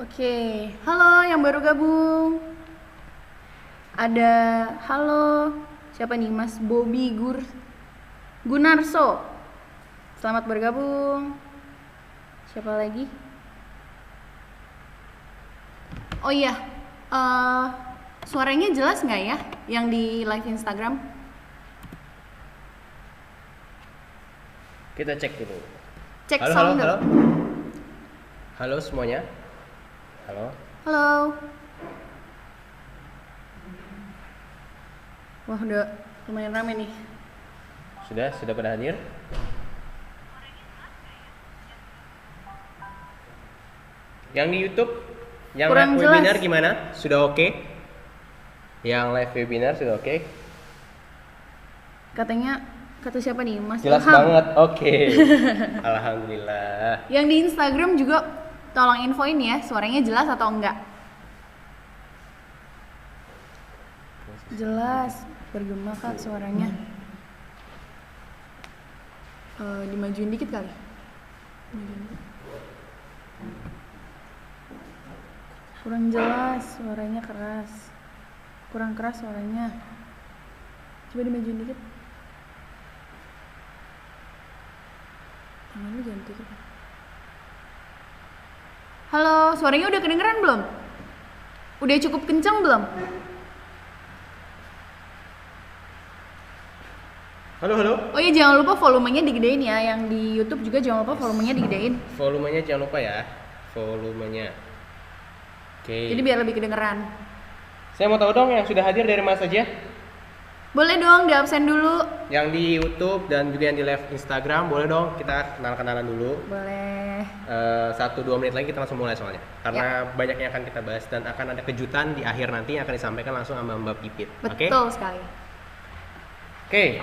Oke, halo yang baru gabung. Halo, siapa nih? Mas Bobby Gunarso. Selamat bergabung. Siapa lagi? Oh iya, suaranya jelas nggak ya yang di live Instagram? Kita cek dulu. Cek Halo, sound halo, dulu. halo semuanya. Halo. Halo. Wah, udah lumayan rame nih. Sudah pada hadir? Yang di YouTube, yang Kurang live jelas. webinar gimana? Sudah oke? Yang live webinar sudah oke? Kata siapa nih? Mas Jelas Ilham. banget, oke. Alhamdulillah. Yang di Instagram juga tolong infoin ya, suaranya jelas atau enggak? Jelas, bergema kak suaranya. Dimajuin dikit kali. Majuin dikit. Kurang jelas, suaranya keras. Kurang keras suaranya. Coba dimajuin dikit. Tangan lu jangan tutup. Halo, suaranya udah kedengeran belum? Udah cukup kencang belum? Halo. Oh iya, jangan lupa volumenya digedein ya. Yang di YouTube juga jangan lupa volumenya digedein. Volumenya jangan lupa ya. Volumenya. Oke. Jadi biar lebih kedengeran. Saya mau tahu dong yang sudah hadir dari mana saja? Boleh dong di absen dulu. Yang di YouTube dan juga yang di live Instagram, boleh dong kita kenal-kenalan dulu. Boleh. 1-2 menit lagi kita langsung mulai soalnya. Karena banyak yang akan kita bahas dan akan ada kejutan di akhir nanti yang akan disampaikan langsung sama Mbak Pipit. Oke? Betul sekali. Oke.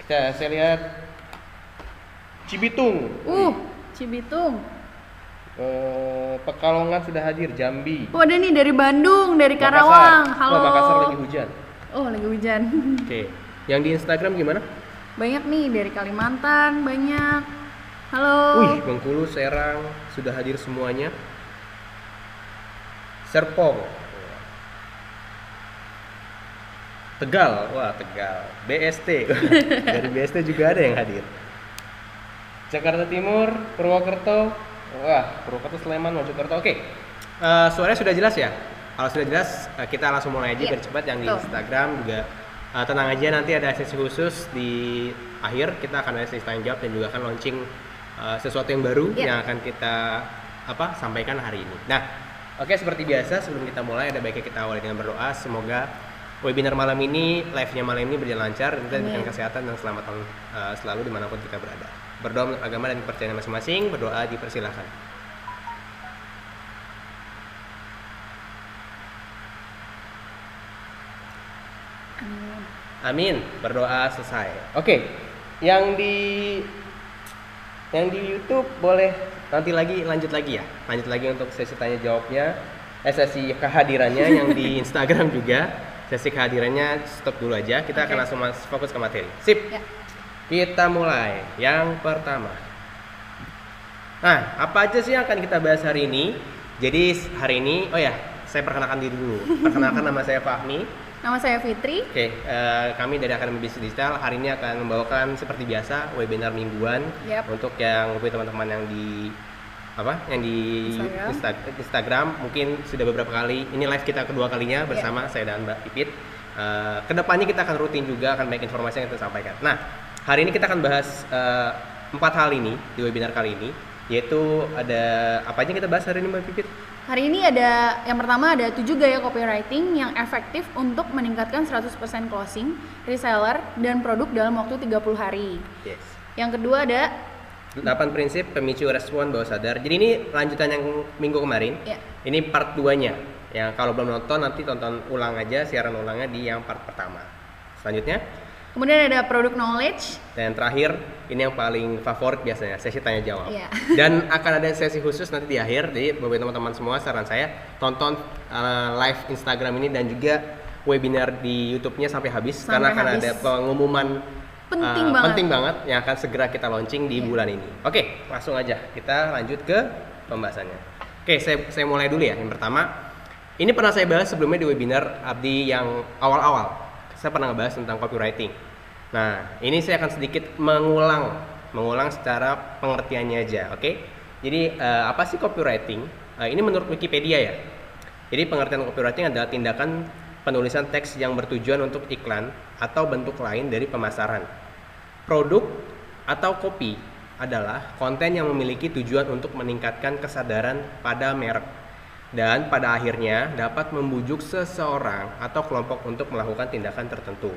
Saya lihat Cibitung. Cibitung. Pekalongan sudah hadir, Jambi. Oh, ada nih dari Bandung, dari Makassar. Karawang. Halo. Wah, Makassar lagi hujan. Oh, lagi hujan. Oke. Yang di Instagram gimana? Banyak nih dari Kalimantan, banyak. Halo. Wih, Bengkulu, Serang sudah hadir semuanya. Serpong. Tegal, wah Tegal. BST. Dari BST juga ada yang hadir. Jakarta Timur, Purwokerto. Wah, Purwokerto, Sleman, Mojokerto. Oke. Suaranya sudah jelas ya? Kalau sudah jelas, kita langsung mulai aja biar cepat. Yang di Instagram juga tenang aja, nanti ada sesi khusus di akhir. Kita akan ada sesi tanya jawab dan juga akan launching sesuatu yang baru yang akan kita sampaikan hari ini. Nah, oke, seperti biasa sebelum kita mulai ada baiknya kita awali dengan berdoa. Semoga webinar malam ini, live-nya malam ini berjalan lancar dan kita diberikan kesehatan dan keselamatan selalu dimanapun kita berada. Berdoa menurut agama dan kepercayaan masing-masing. Berdoa dipersilakan. Amin. Berdoa selesai. Oke. Yang di YouTube boleh nanti lanjut lagi ya. Lanjut lagi untuk sesi tanya jawabnya. Sesi kehadirannya. Yang di Instagram juga sesi kehadirannya stop dulu aja. Kita akan langsung fokus ke materi. Sip. Ya. Kita mulai. Yang pertama. Nah, apa aja sih yang akan kita bahas hari ini? Jadi hari ini, saya perkenalkan diri dulu. Perkenalkan, nama saya Fahmi. Nama saya Fitri. Oke, kami dari Akademi Bisnis Digital hari ini akan membawakan seperti biasa webinar mingguan untuk yang teman-teman yang di Instagram mungkin sudah beberapa kali. Ini live kita kedua kalinya bersama saya dan Mbak Pipit. Kedepannya kita akan rutin juga akan banyak informasi yang kita sampaikan. Nah, hari ini kita akan bahas 4 hal ini di webinar kali ini, yaitu ada apa aja kita bahas hari ini Mbak Pipit? Hari ini yang pertama ada 7 gaya copywriting yang efektif untuk meningkatkan 100% closing, reseller, dan produk dalam waktu 30 hari. Yes. Yang kedua ada 8 prinsip pemicu respon bawah sadar. Jadi ini lanjutan yang minggu kemarin. Ini part 2-nya. Yang kalau belum nonton nanti tonton ulang aja siaran ulangnya di yang part pertama. Selanjutnya kemudian ada product knowledge. Dan terakhir, ini yang paling favorit biasanya, sesi tanya jawab. Dan akan ada sesi khusus nanti di akhir. Jadi buat teman-teman semua, saran saya tonton live Instagram ini dan juga webinar di YouTube-nya sampai habis karena akan ada pengumuman penting banget yang akan segera kita launching di bulan ini. Oke, langsung aja kita lanjut ke pembahasannya. Oke, saya mulai dulu ya. Yang pertama, ini pernah saya bahas sebelumnya di webinar Abdi yang awal-awal. Saya pernah ngebahas tentang copywriting. Nah, ini saya akan sedikit mengulang secara pengertiannya aja, oke? Jadi apa sih copywriting? Ini menurut Wikipedia ya. Jadi pengertian copywriting adalah tindakan penulisan teks yang bertujuan untuk iklan atau bentuk lain dari pemasaran. Produk atau kopi adalah konten yang memiliki tujuan untuk meningkatkan kesadaran pada merek dan pada akhirnya dapat membujuk seseorang atau kelompok untuk melakukan tindakan tertentu.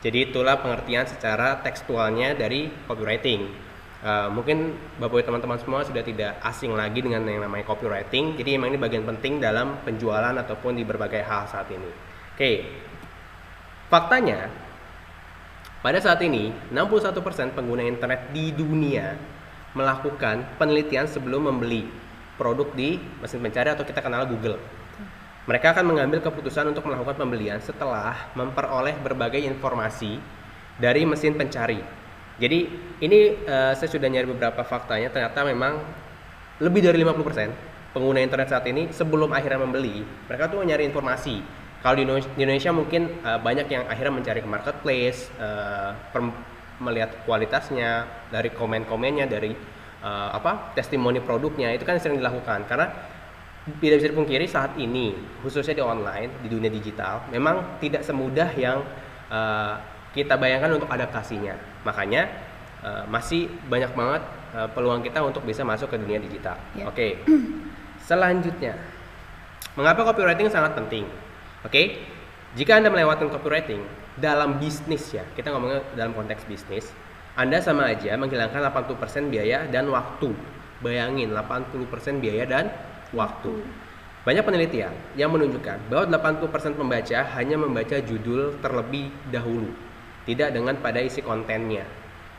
Jadi itulah pengertian secara tekstualnya dari copywriting. Mungkin Bapak Ibu teman-teman semua sudah tidak asing lagi dengan yang namanya copywriting. Jadi memang ini bagian penting dalam penjualan ataupun di berbagai hal saat ini. Oke. Faktanya pada saat ini 61% pengguna internet di dunia melakukan penelitian sebelum membeli produk di mesin pencari atau kita kenal Google. Mereka akan mengambil keputusan untuk melakukan pembelian setelah memperoleh berbagai informasi dari mesin pencari. Jadi ini saya sudah nyari beberapa faktanya, ternyata memang lebih dari 50% pengguna internet saat ini sebelum akhirnya membeli, mereka tuh nyari informasi. Kalau di Indonesia mungkin banyak yang akhirnya mencari ke marketplace, melihat kualitasnya, dari komen-komennya, dari testimoni produknya, itu kan sering dilakukan. Karena tidak bisa dipungkiri saat ini, khususnya di online, di dunia digital, memang tidak semudah yang kita bayangkan untuk adaptasinya. Makanya masih banyak banget peluang kita untuk bisa masuk ke dunia digital. Yeah. Oke. Selanjutnya, mengapa copywriting sangat penting? Oke. Jika Anda melewatkan copywriting dalam bisnis ya, kita ngomongnya dalam konteks bisnis, Anda sama aja menghilangkan 80% biaya dan waktu. Bayangin, 80% biaya dan waktu. Banyak penelitian yang menunjukkan bahwa 80% pembaca hanya membaca judul terlebih dahulu, tidak dengan pada isi kontennya.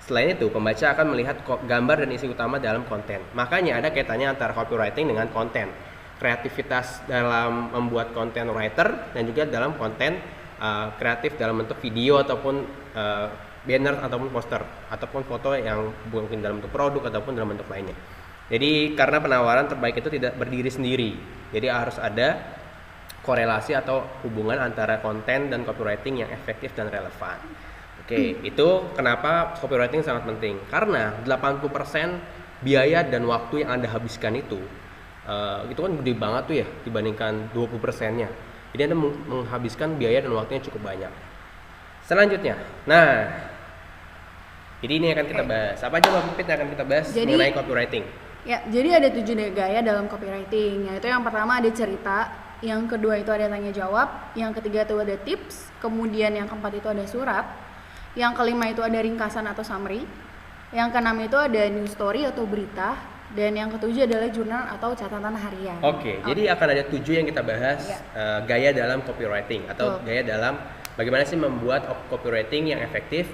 Selain itu, pembaca akan melihat gambar dan isi utama dalam konten. Makanya ada kaitannya antara copywriting dengan konten. Kreativitas dalam membuat konten writer dan juga dalam konten kreatif dalam bentuk video ataupun banner ataupun poster ataupun foto yang mungkin dalam bentuk produk ataupun dalam bentuk lainnya. Jadi karena penawaran terbaik itu tidak berdiri sendiri. Jadi harus ada korelasi atau hubungan antara konten dan copywriting yang efektif dan relevan. Oke, itu kenapa copywriting sangat penting. Karena 80% biaya dan waktu yang Anda habiskan itu kan gede banget tuh ya dibandingkan 20%-nya. Jadi Anda menghabiskan biaya dan waktunya cukup banyak. Selanjutnya, nah jadi ini akan kita bahas. Apa aja Mbak Pipit yang akan kita bahas mengenai copywriting? Ya, jadi ada 7 gaya dalam copywriting. Yaitu yang pertama ada cerita, yang kedua itu ada tanya jawab, yang ketiga itu ada tips, kemudian yang keempat itu ada surat, yang kelima itu ada ringkasan atau summary, yang keenam itu ada news story atau berita, dan yang ketujuh adalah jurnal atau catatan harian. Oke. Jadi akan ada 7 yang kita bahas gaya dalam copywriting atau gaya dalam bagaimana sih membuat copywriting yang efektif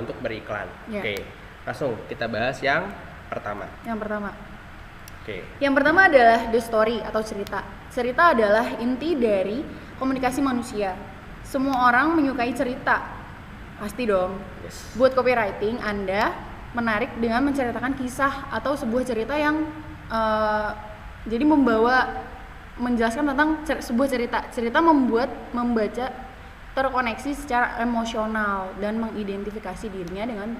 untuk beriklan. Oke. Langsung kita bahas yang pertama. Yang pertama adalah the story atau cerita. Cerita adalah inti dari komunikasi manusia. Semua orang menyukai cerita, pasti dong. Yes. Buat copywriting, Anda menarik dengan menceritakan kisah atau sebuah cerita yang jadi menjelaskan tentang sebuah cerita. Cerita membuat membaca terkoneksi secara emosional dan mengidentifikasi dirinya dengan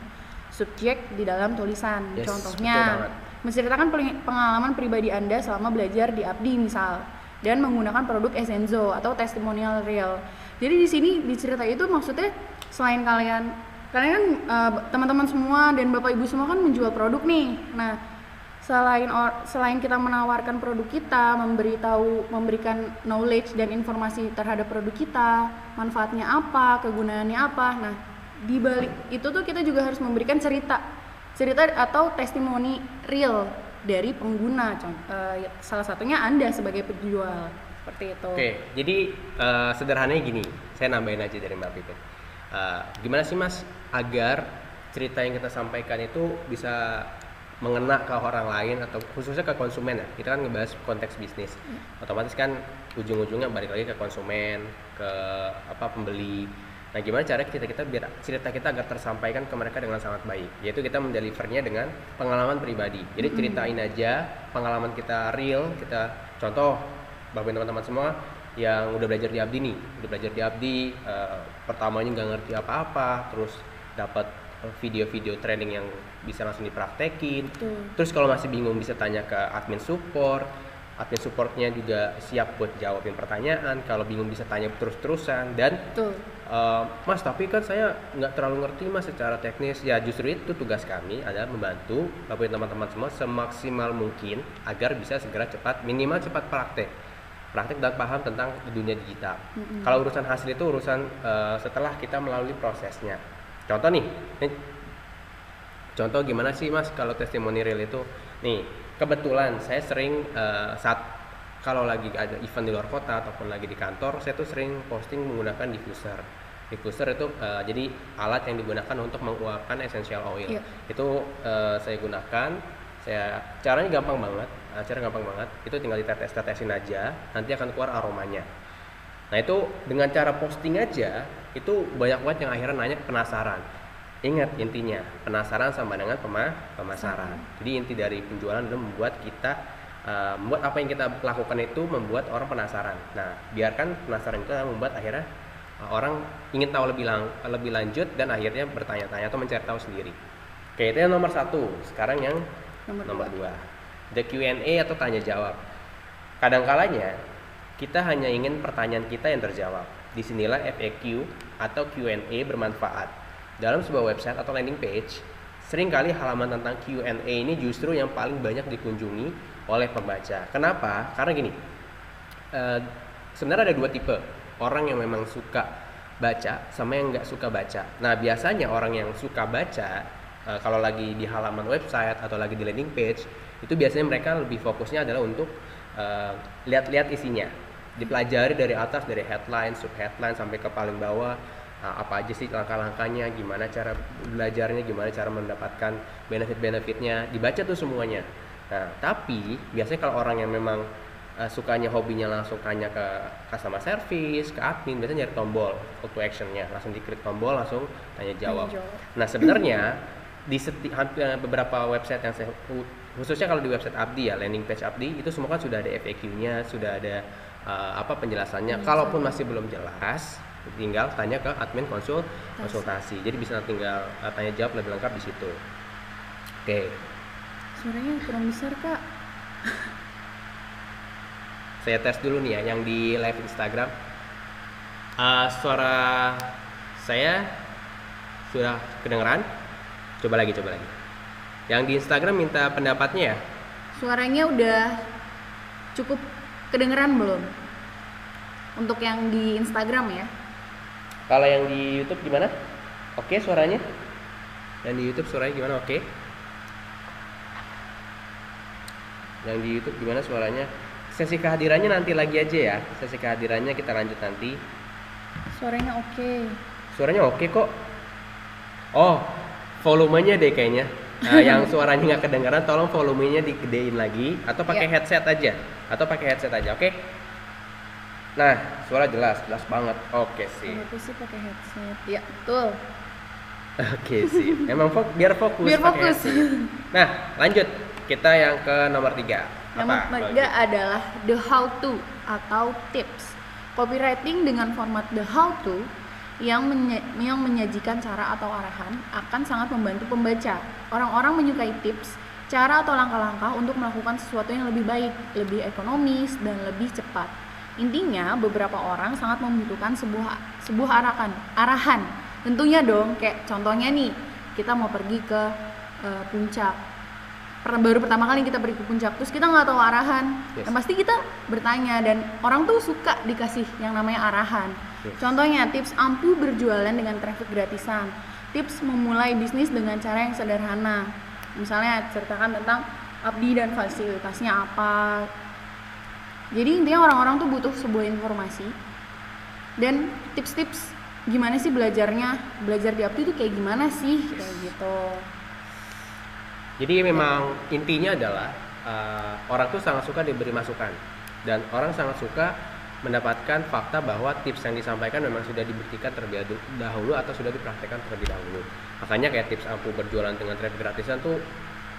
subjek di dalam tulisan. Yes, contohnya menceritakan pengalaman pribadi Anda selama belajar di Abdi misal, dan menggunakan produk Essenzo atau testimonial real. Jadi di sini di cerita itu maksudnya selain kalian kan teman-teman semua dan Bapak Ibu semua kan menjual produk nih. Nah, selain kita menawarkan produk kita, memberikan knowledge dan informasi terhadap produk kita, manfaatnya apa, kegunaannya apa. Nah, di balik itu tuh kita juga harus memberikan cerita atau testimoni real dari pengguna. Salah satunya Anda sebagai penjual, seperti itu. Oke, jadi sederhananya gini, saya nambahin aja dari Mbak Pipit. Gimana sih Mas agar cerita yang kita sampaikan itu bisa mengena ke orang lain atau khususnya ke konsumen ya? Kita kan ngebahas konteks bisnis, otomatis kan ujung-ujungnya balik lagi ke konsumen, ke pembeli. Nah, gimana cara kita biar cerita kita agar tersampaikan ke mereka dengan sangat baik? Yaitu kita mendelivernya dengan pengalaman pribadi. Jadi ceritain aja pengalaman kita real, kita contoh bagi teman-teman semua yang udah belajar di Abdi nih, pertamanya nggak ngerti apa-apa, terus dapat video-video training yang bisa langsung dipraktekin. Terus kalau masih bingung bisa tanya ke admin supportnya juga siap buat jawabin pertanyaan. Kalau bingung bisa tanya terus-terusan. Dan Mas, tapi kan saya nggak terlalu ngerti Mas secara teknis. Ya justru itu tugas kami adalah membantu Bapak teman-teman semua semaksimal mungkin agar bisa segera minimal cepat praktek dan paham tentang dunia digital. Kalau urusan hasil itu urusan setelah kita melalui prosesnya. Contoh nih, contoh gimana sih Mas kalau testimonial itu? Nih, kebetulan saya sering saat kalau lagi ada event di luar kota ataupun lagi di kantor, saya tuh sering posting menggunakan diffuser. Diffuser itu jadi alat yang digunakan untuk mengeluarkan essential oil. Itu saya gunakan. Caranya gampang banget. Itu tinggal ditetes-tetesin aja, nanti akan keluar aromanya. Nah, itu dengan cara posting aja, itu banyak banget yang akhirnya nanya penasaran. Ingat intinya, penasaran sama dengan pemasaran. Jadi inti dari penjualan adalah membuat apa yang kita lakukan itu membuat orang penasaran. Nah, biarkan penasaran itu membuat akhirnya orang ingin tahu lebih lanjut dan akhirnya bertanya-tanya atau mencari tahu sendiri. Oke, itu yang nomor 1. Sekarang yang nomor 2. The Q&A atau tanya jawab. Kadang-kalanya kita hanya ingin pertanyaan kita yang terjawab. Disinilah FAQ atau Q&A bermanfaat. Dalam sebuah website atau landing page, seringkali halaman tentang Q&A ini justru yang paling banyak dikunjungi oleh pembaca. Kenapa? Karena gini, sebenarnya ada 2 tipe. Orang yang memang suka baca sama yang nggak suka baca. Nah, biasanya orang yang suka baca, kalau lagi di halaman website atau lagi di landing page, itu biasanya mereka lebih fokusnya adalah untuk lihat-lihat isinya, dipelajari dari atas, dari headline, subheadline sampai ke paling bawah, apa aja sih langkah-langkahnya, gimana cara belajarnya, gimana cara mendapatkan benefit-benefitnya, dibaca tuh semuanya. Nah, tapi biasanya kalau orang yang memang sukanya hobinya langsung tanya ke customer service, ke admin, biasanya nyari tombol call to action-nya, langsung diklik tombol, langsung tanya jawab. Nah, sebenarnya di beberapa website yang saya, khususnya kalau di website Abdi ya, landing page Abdi, itu semua kan sudah ada FAQ-nya, sudah ada penjelasannya. Kalaupun masih belum jelas, tinggal tanya ke admin konsultasi. Jadi bisa tinggal tanya jawab lebih lengkap di situ. Oke. Suaranya kurang besar, Kak. Saya tes dulu nih ya, yang di live Instagram. Suara saya sudah kedengeran? Coba lagi. Yang di Instagram minta pendapatnya ya? Suaranya udah cukup kedengeran belum? Untuk yang di Instagram ya? Kalau yang di YouTube gimana? Oke suaranya? Yang di YouTube suaranya gimana? Oke. Yang di YouTube gimana suaranya? Sesi kehadirannya nanti lagi aja ya. Sesi kehadirannya kita lanjut nanti. Suaranya oke. Suaranya oke kok. Oh, volumenya deh kayaknya. Nah, yang suaranya nggak kedengaran, tolong volumenya digedein lagi atau pakai headset aja. Oke? Nah, suara jelas banget. Oke sih. Aku sih pakai headset. Ya, betul. Oke sih. Emang biar fokus. Headset. Nah, lanjut. Kita yang ke nomor 3. Nomor 3 adalah the how to atau tips. Copywriting dengan format the how to yang menyajikan cara atau arahan akan sangat membantu pembaca. Orang-orang menyukai tips, cara atau langkah-langkah untuk melakukan sesuatu yang lebih baik, lebih ekonomis, dan lebih cepat. Intinya, beberapa orang sangat membutuhkan sebuah arahan. Tentunya dong, kayak contohnya nih, kita mau pergi ke puncak. Baru pertama kali kita pergi ke puncak, terus kita nggak tahu arahan, dan pasti kita bertanya, dan orang tuh suka dikasih yang namanya arahan. Contohnya, tips ampuh berjualan dengan traffic gratisan, tips memulai bisnis dengan cara yang sederhana, misalnya ceritakan tentang Abdi dan fasilitasnya apa. Jadi intinya orang-orang tuh butuh sebuah informasi dan tips-tips gimana sih belajar di Abdi itu kayak gimana sih, kayak gitu. Jadi memang intinya adalah orang tuh sangat suka diberi masukan dan orang sangat suka mendapatkan fakta bahwa tips yang disampaikan memang sudah dibuktikan terlebih dahulu atau sudah dipraktekkan terlebih dahulu. Makanya kayak tips ampuh berjualan dengan traffic gratisan tuh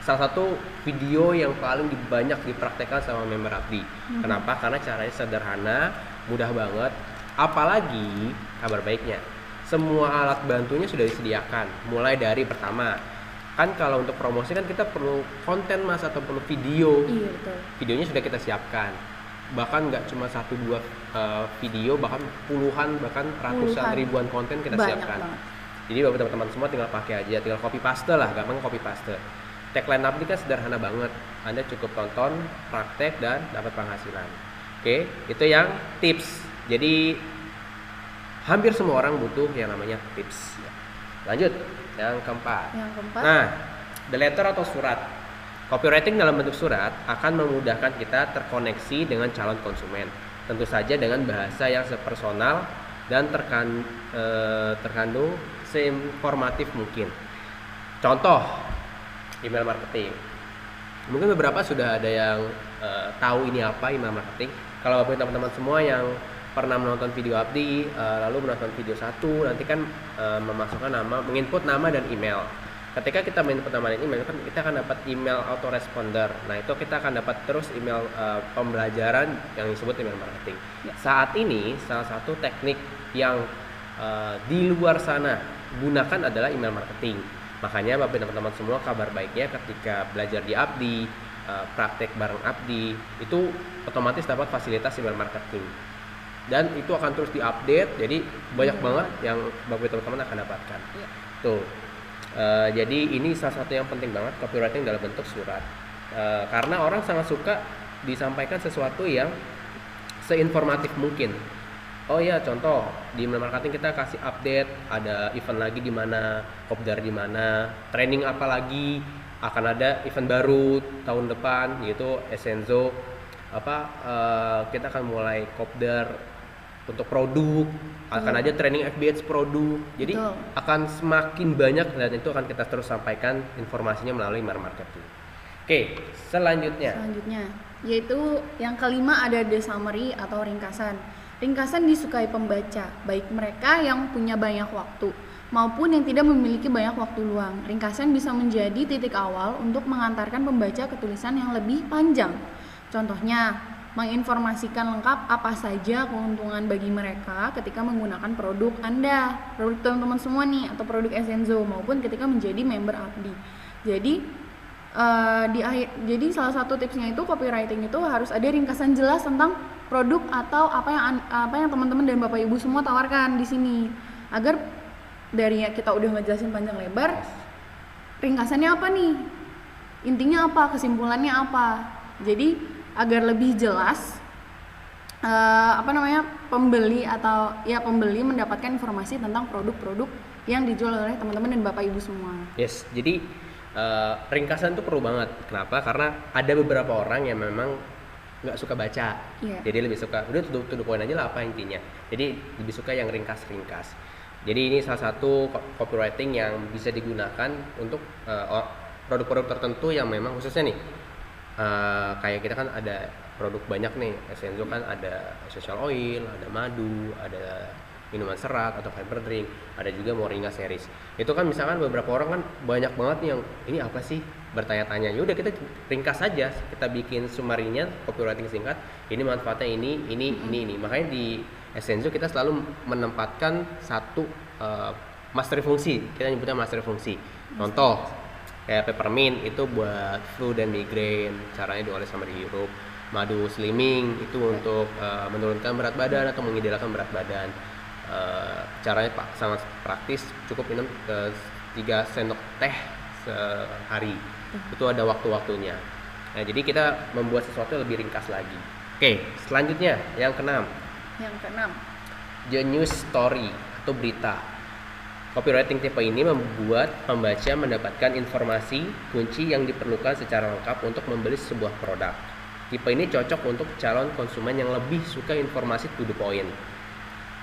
salah satu video yang paling banyak dipraktekkan sama member Abdi. Kenapa? Karena caranya sederhana, mudah banget. Apalagi kabar baiknya, semua alat bantunya sudah disediakan. Mulai dari pertama, kan kalau untuk promosi kan kita perlu konten mas atau perlu video. Iya betul. Videonya sudah kita siapkan. Bahkan nggak cuma 1-2 video, bahkan puluhan, bahkan ratusan ribuan konten kita Banyak siapkan. banget. Jadi bapak teman-teman semua tinggal pakai aja, tinggal copy paste lah, gampang copy paste. Tagline Abdi kan sederhana banget. Anda cukup tonton, praktek dan dapat penghasilan. Oke, itu yang tips. Jadi hampir semua orang butuh yang namanya tips. Lanjut, yang keempat. Yang keempat. Nah, the letter atau surat. Copywriting dalam bentuk surat akan memudahkan kita terkoneksi dengan calon konsumen. Tentu saja dengan bahasa yang sepersonal dan terkandung seinformatif mungkin. Contoh, email marketing. Mungkin beberapa sudah ada yang tahu ini apa email marketing. Kalau bagi teman-teman semua yang pernah menonton video Abdi, lalu menonton video 1, nanti kan memasukkan nama, menginput nama dan email. Ketika kita menginput nama dan email, kan kita akan dapat email autoresponder. Nah, itu kita akan dapat terus email pembelajaran yang disebut email marketing. Saat ini, salah satu teknik yang di luar sana gunakan adalah email marketing. Makanya Bapak dan teman-teman semua, kabar baiknya ketika belajar di Abdi, praktek bareng Abdi, itu otomatis dapat fasilitas email marketing. Dan itu akan terus diupdate, jadi banyak banget yang Bapak dan teman-teman akan dapatkan. Tuh. Jadi ini salah satu yang penting banget, copywriting dalam bentuk surat. Karena orang sangat suka disampaikan sesuatu yang seinformatif mungkin. Oh ya, contoh di email marketing kita kasih update, ada event lagi di mana, kopdar di mana, training apa lagi, akan ada event baru tahun depan yaitu Essenzo. Kita akan mulai kopdar untuk produk, akan ada training FBH produk. Jadi akan semakin banyak dan itu akan kita terus sampaikan informasinya melalui email marketing. Oke, selanjutnya yaitu yang kelima ada the summary atau ringkasan. Ringkasan disukai pembaca, baik mereka yang punya banyak waktu maupun yang tidak memiliki banyak waktu luang. Ringkasan bisa menjadi titik awal untuk mengantarkan pembaca ke tulisan yang lebih panjang. Contohnya, menginformasikan lengkap apa saja keuntungan bagi mereka ketika menggunakan produk Anda, produk teman-teman semua nih, atau produk Essenzo, maupun ketika menjadi member Abdi. Jadi jadi salah satu tipsnya itu copywriting itu harus ada ringkasan jelas tentang produk atau apa yang teman-teman dan Bapak Ibu semua tawarkan di sini, agar dari kita udah ngejelasin panjang lebar, ringkasannya apa nih, intinya apa, kesimpulannya apa. Jadi agar lebih jelas pembeli mendapatkan informasi tentang produk-produk yang dijual oleh teman-teman dan Bapak Ibu semua. Yes, jadi ringkasan itu perlu banget. Kenapa? Karena ada beberapa orang yang memang nggak suka baca, jadi lebih suka udah to the point aja lah apa intinya. Jadi lebih suka yang ringkas-ringkas. Jadi ini salah satu copywriting yang bisa digunakan untuk produk-produk tertentu yang memang khususnya nih. Kayak kita kan ada produk banyak nih, Essenzo kan ada essential oil, ada madu, ada minuman serat atau fiber drink, ada juga Moringa series. Itu kan misalkan beberapa orang kan banyak banget nih yang ini apa sih, bertanya-tanya. Ya udah kita ringkas saja, kita bikin summary-nya, copywriting singkat. Ini manfaatnya ini. Makanya di Essenzo kita selalu menempatkan satu master fungsi, kita nyebutnya master fungsi. Contoh kayak peppermint itu buat flu dan migrain, caranya dioles sama dihirup. Madu slimming itu untuk menurunkan berat badan atau mengidealkan berat badan. Caranya sangat praktis, cukup minum 3 sendok teh sehari. Itu ada waktu-waktunya. Nah, jadi kita membuat sesuatu lebih ringkas lagi. Oke, selanjutnya yang keenam. The news story atau berita. Copywriting tipe ini membuat pembaca mendapatkan informasi kunci yang diperlukan secara lengkap untuk membeli sebuah produk. Tipe ini cocok untuk calon konsumen yang lebih suka informasi to the point.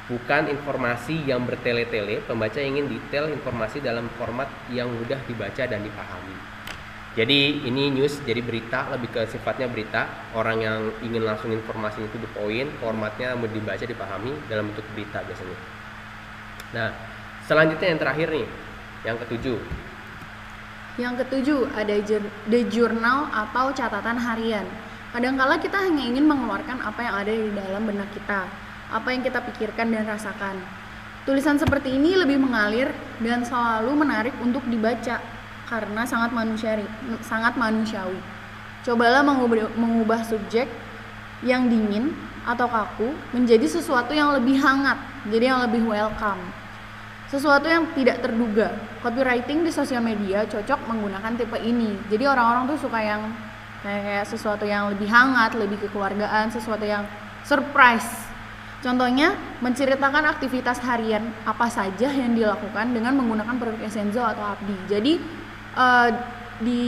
Bukan informasi yang bertele-tele, pembaca ingin detail informasi dalam format yang mudah dibaca dan dipahami. Jadi ini news, jadi berita, lebih ke sifatnya berita. Orang yang ingin langsung informasi itu the point, formatnya mau dibaca, dipahami dalam bentuk berita biasanya. Nah, selanjutnya yang terakhir nih, yang ketujuh. Yang ketujuh ada the journal atau catatan harian. Kadangkala kita hanya ingin mengeluarkan apa yang ada di dalam benak kita, apa yang kita pikirkan dan rasakan. Tulisan seperti ini lebih mengalir dan selalu menarik untuk dibaca karena sangat manusiawi. Cobalah mengubah subjek yang dingin atau kaku menjadi sesuatu yang lebih hangat, jadi yang lebih welcome. Sesuatu yang tidak terduga. Copywriting di sosial media cocok menggunakan tipe ini. Jadi orang-orang tuh suka yang kayak sesuatu yang lebih hangat, lebih kekeluargaan, sesuatu yang surprise. Contohnya, menceritakan aktivitas harian apa saja yang dilakukan dengan menggunakan produk Essenzo atau Abdi. Jadi di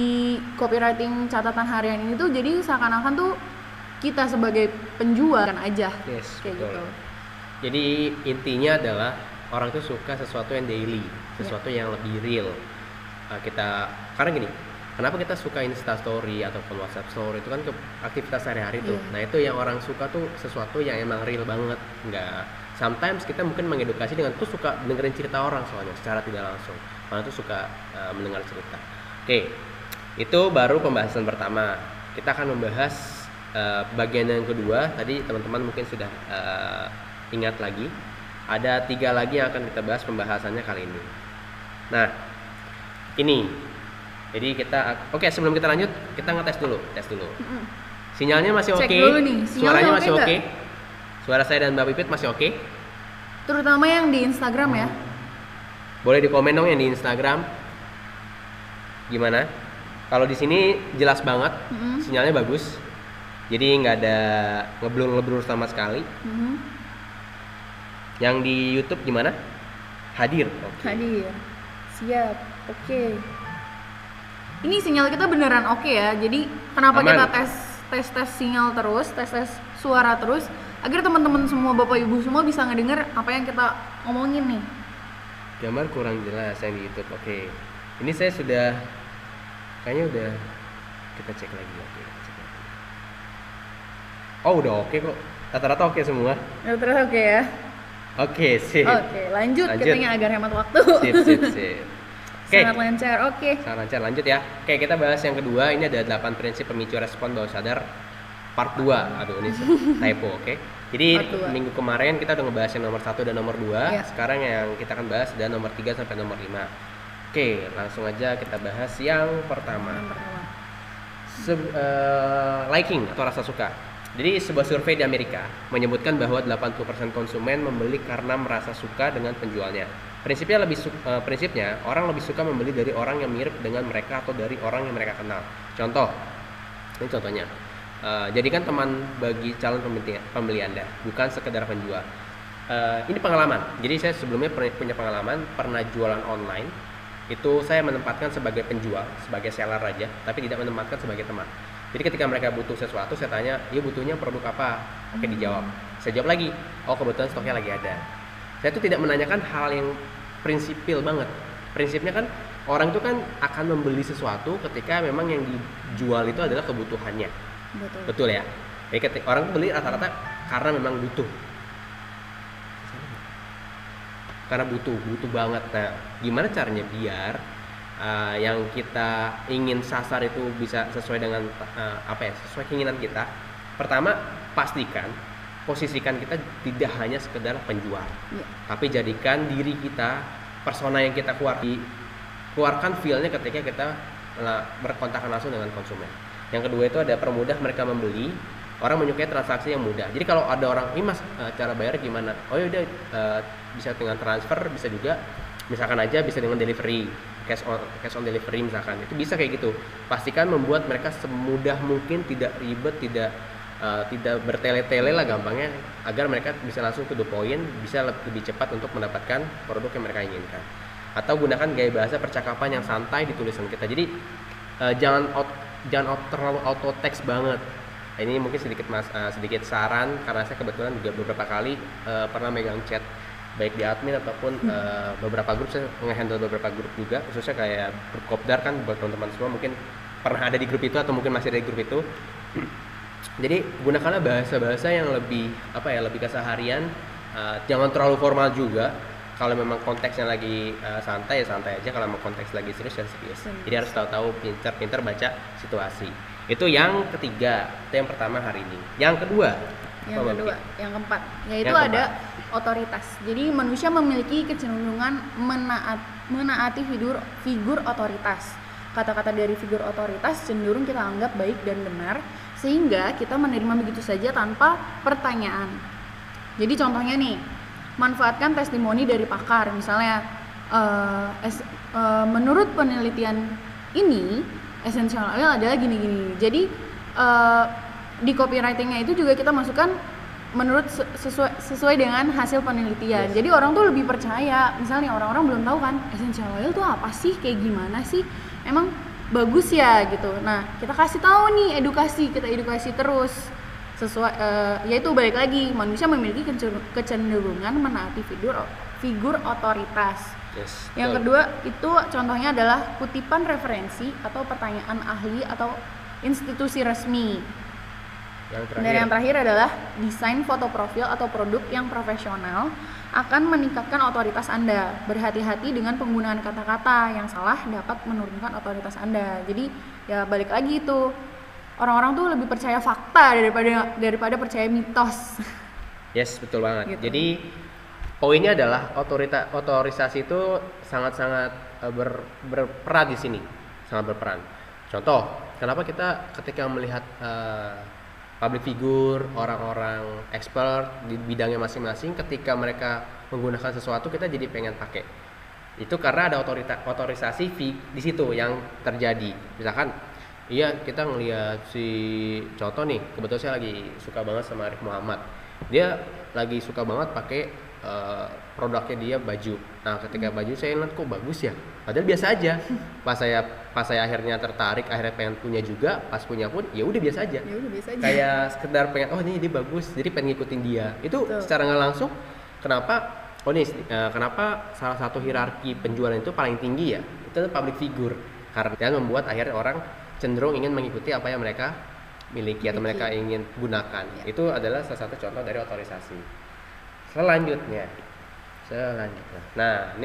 copywriting catatan harian ini tuh jadi seakan-akan tuh kita sebagai penjual kan aja. Yes, kayak betul. gitu. Jadi intinya adalah orang tuh suka sesuatu yang daily, sesuatu yang lebih real. Karena gini, kenapa kita suka Insta Story ataupun WhatsApp Story itu kan ke aktivitas sehari-hari tuh. Iya. Nah itu yang orang suka tuh sesuatu yang emang real banget. Nggak, sometimes kita mungkin mengedukasi dengan tuh suka dengerin cerita orang soalnya secara tidak langsung. Orang tuh suka mendengar cerita. Oke, itu baru pembahasan pertama. Kita akan membahas bagian yang kedua. Tadi teman-teman mungkin sudah ingat lagi. Ada 3 lagi yang akan kita bahas pembahasannya kali ini. Nah, ini. Jadi oke, sebelum kita lanjut, kita tes dulu. Sinyalnya masih oke? Dulu nih, Suaranya masih oke oke? Suara saya dan Mbak Pipit masih oke? Terutama yang di Instagram ya. Boleh di komen dong yang di Instagram. Gimana? Kalau di sini jelas banget, sinyalnya bagus. Jadi nggak ada ngeblur sama sekali. Yang di YouTube gimana? Hadir. Okay. Hadir. Siap. Oke. Ini sinyal kita beneran oke ya. Jadi kenapa Aman. kita tes sinyal terus, tes suara terus agar teman-teman semua Bapak Ibu semua bisa ngedenger apa yang kita omongin nih. Gambar kurang jelas yang di YouTube. Oke. Ini saya sudah kayaknya udah kita cek lagi. Oh, udah oke kok. Rata-rata oke semua. Terus oke ya. Oke, sip. Oke, lanjut. Katanya agar hemat waktu. Sip. Oke. Sangat lancar. Oke. Sangat lancar, lanjut ya. Oke, kita bahas yang kedua. Ini ada 8 prinsip pemicu respon bawah sadar part 2. Aduh, ini typo, oke. Jadi minggu kemarin kita udah ngebahas yang nomor 1 dan nomor 2. Iya. Sekarang yang kita akan bahas dan nomor 3 sampai nomor 5. Oke, langsung aja kita bahas yang pertama. Liking atau rasa suka. Jadi sebuah survei di Amerika menyebutkan bahwa 80% konsumen membeli karena merasa suka dengan penjualnya. Prinsipnya orang lebih suka membeli dari orang yang mirip dengan mereka atau dari orang yang mereka kenal. Ini contohnya. Jadikan teman bagi calon pembeli Anda, bukan sekedar penjual. Ini pengalaman. Jadi saya sebelumnya punya pengalaman pernah jualan online. Itu saya menempatkan sebagai penjual, sebagai seller aja, tapi tidak menempatkan sebagai teman. Jadi ketika mereka butuh sesuatu, saya tanya, "Ya butuhnya produk apa?" Oke, dijawab. Saya jawab lagi, "Oh kebetulan stoknya lagi ada." Saya tuh tidak menanyakan hal yang prinsipil banget. Prinsipnya kan orang itu kan akan membeli sesuatu ketika memang yang dijual itu adalah kebutuhannya. Betul ya. Jadi ketika orang beli rata-rata karena memang butuh. Karena butuh banget. Nah, gimana caranya biar yang kita ingin sasar itu bisa sesuai dengan sesuai keinginan kita? Pertama, posisikan kita tidak hanya sekedar penjual, tapi jadikan diri kita, persona yang kita keluarkan feel-nya ketika kita berkontak langsung dengan konsumen. Yang kedua itu ada permudah mereka membeli. Orang menyukai transaksi yang mudah. Jadi kalau ada orang, "Ini Mas, cara bayar gimana?" "Oh yaudah, bisa dengan transfer, bisa juga misalkan aja bisa dengan delivery, cash on delivery misalkan." Itu bisa kayak gitu. Pastikan membuat mereka semudah mungkin, tidak ribet, tidak bertele-tele lah gampangnya, agar mereka bisa langsung to the point, bisa lebih cepat untuk mendapatkan produk yang mereka inginkan. Atau gunakan gaya bahasa percakapan yang santai di tulisan kita. Jadi jangan terlalu auto text banget. Ini mungkin sedikit saran, karena saya kebetulan juga beberapa kali pernah megang chat baik di admin ataupun beberapa grup. Saya nge-handle beberapa grup juga, khususnya kayak grup Kopdar kan, buat teman-teman semua mungkin pernah ada di grup itu atau mungkin masih ada di grup itu. Jadi gunakanlah bahasa-bahasa yang lebih lebih keseharian, jangan terlalu formal juga. Kalau memang konteksnya lagi santai ya santai aja, kalau memang konteks lagi serius ya serius. Jadi harus tahu-tahu, pintar baca situasi. Itu yang ketiga, itu yang pertama hari ini. Yang kedua, yang keempat, yaitu ada otoritas. Jadi manusia memiliki kecenderungan menaati figur otoritas. Kata-kata dari figur otoritas cenderung kita anggap baik dan benar, sehingga kita menerima begitu saja tanpa pertanyaan. Jadi contohnya nih, manfaatkan testimoni dari pakar, misalnya menurut penelitian ini essential oil adalah gini-gini. Jadi di copywritingnya itu juga kita masukkan menurut sesuai dengan hasil penelitian. Jadi orang tuh lebih percaya. Misalnya orang-orang belum tahu kan essential oil tuh apa sih, kayak gimana sih, emang bagus ya gitu. Nah kita kasih tahu nih, kita edukasi terus sesuai, yaitu balik lagi, manusia memiliki kecenderungan menaati figur otoritas. Yang kedua itu contohnya adalah kutipan referensi atau pertanyaan ahli atau institusi resmi. Dan yang terakhir adalah desain foto profil atau produk yang profesional akan meningkatkan otoritas Anda. Berhati-hati dengan penggunaan kata-kata yang salah dapat menurunkan otoritas Anda. Jadi ya balik lagi itu, orang-orang tuh lebih percaya fakta daripada percaya mitos. Yes, betul banget. Gitu. Jadi poinnya adalah otorisasi itu sangat-sangat berperan di sini, sangat berperan. Contoh, kenapa kita ketika melihat public figure, orang-orang expert di bidangnya masing-masing, ketika mereka menggunakan sesuatu kita jadi pengen pakai. Itu karena ada otorisasi di situ yang terjadi. Misalkan, iya kita ngelihat si contoh nih, kebetulan saya lagi suka banget sama Arif Muhammad. Dia lagi suka banget pakai produknya dia baju. Nah ketika baju saya lihat kok bagus ya, padahal biasa aja. Pas saya akhirnya tertarik, akhirnya pengen punya juga. Pas punya pun ya udah biasa aja. Kayak sekedar pengen, oh ini dia bagus, jadi pengen ngikutin dia. Itu secara nggak langsung kenapa salah satu hierarki penjualan itu paling tinggi ya? Itu public figure, karena membuat akhirnya orang cenderung ingin mengikuti apa yang mereka miliki atau mereka ingin gunakan. Itu adalah salah satu contoh dari otorisasi. Selanjutnya, nah ini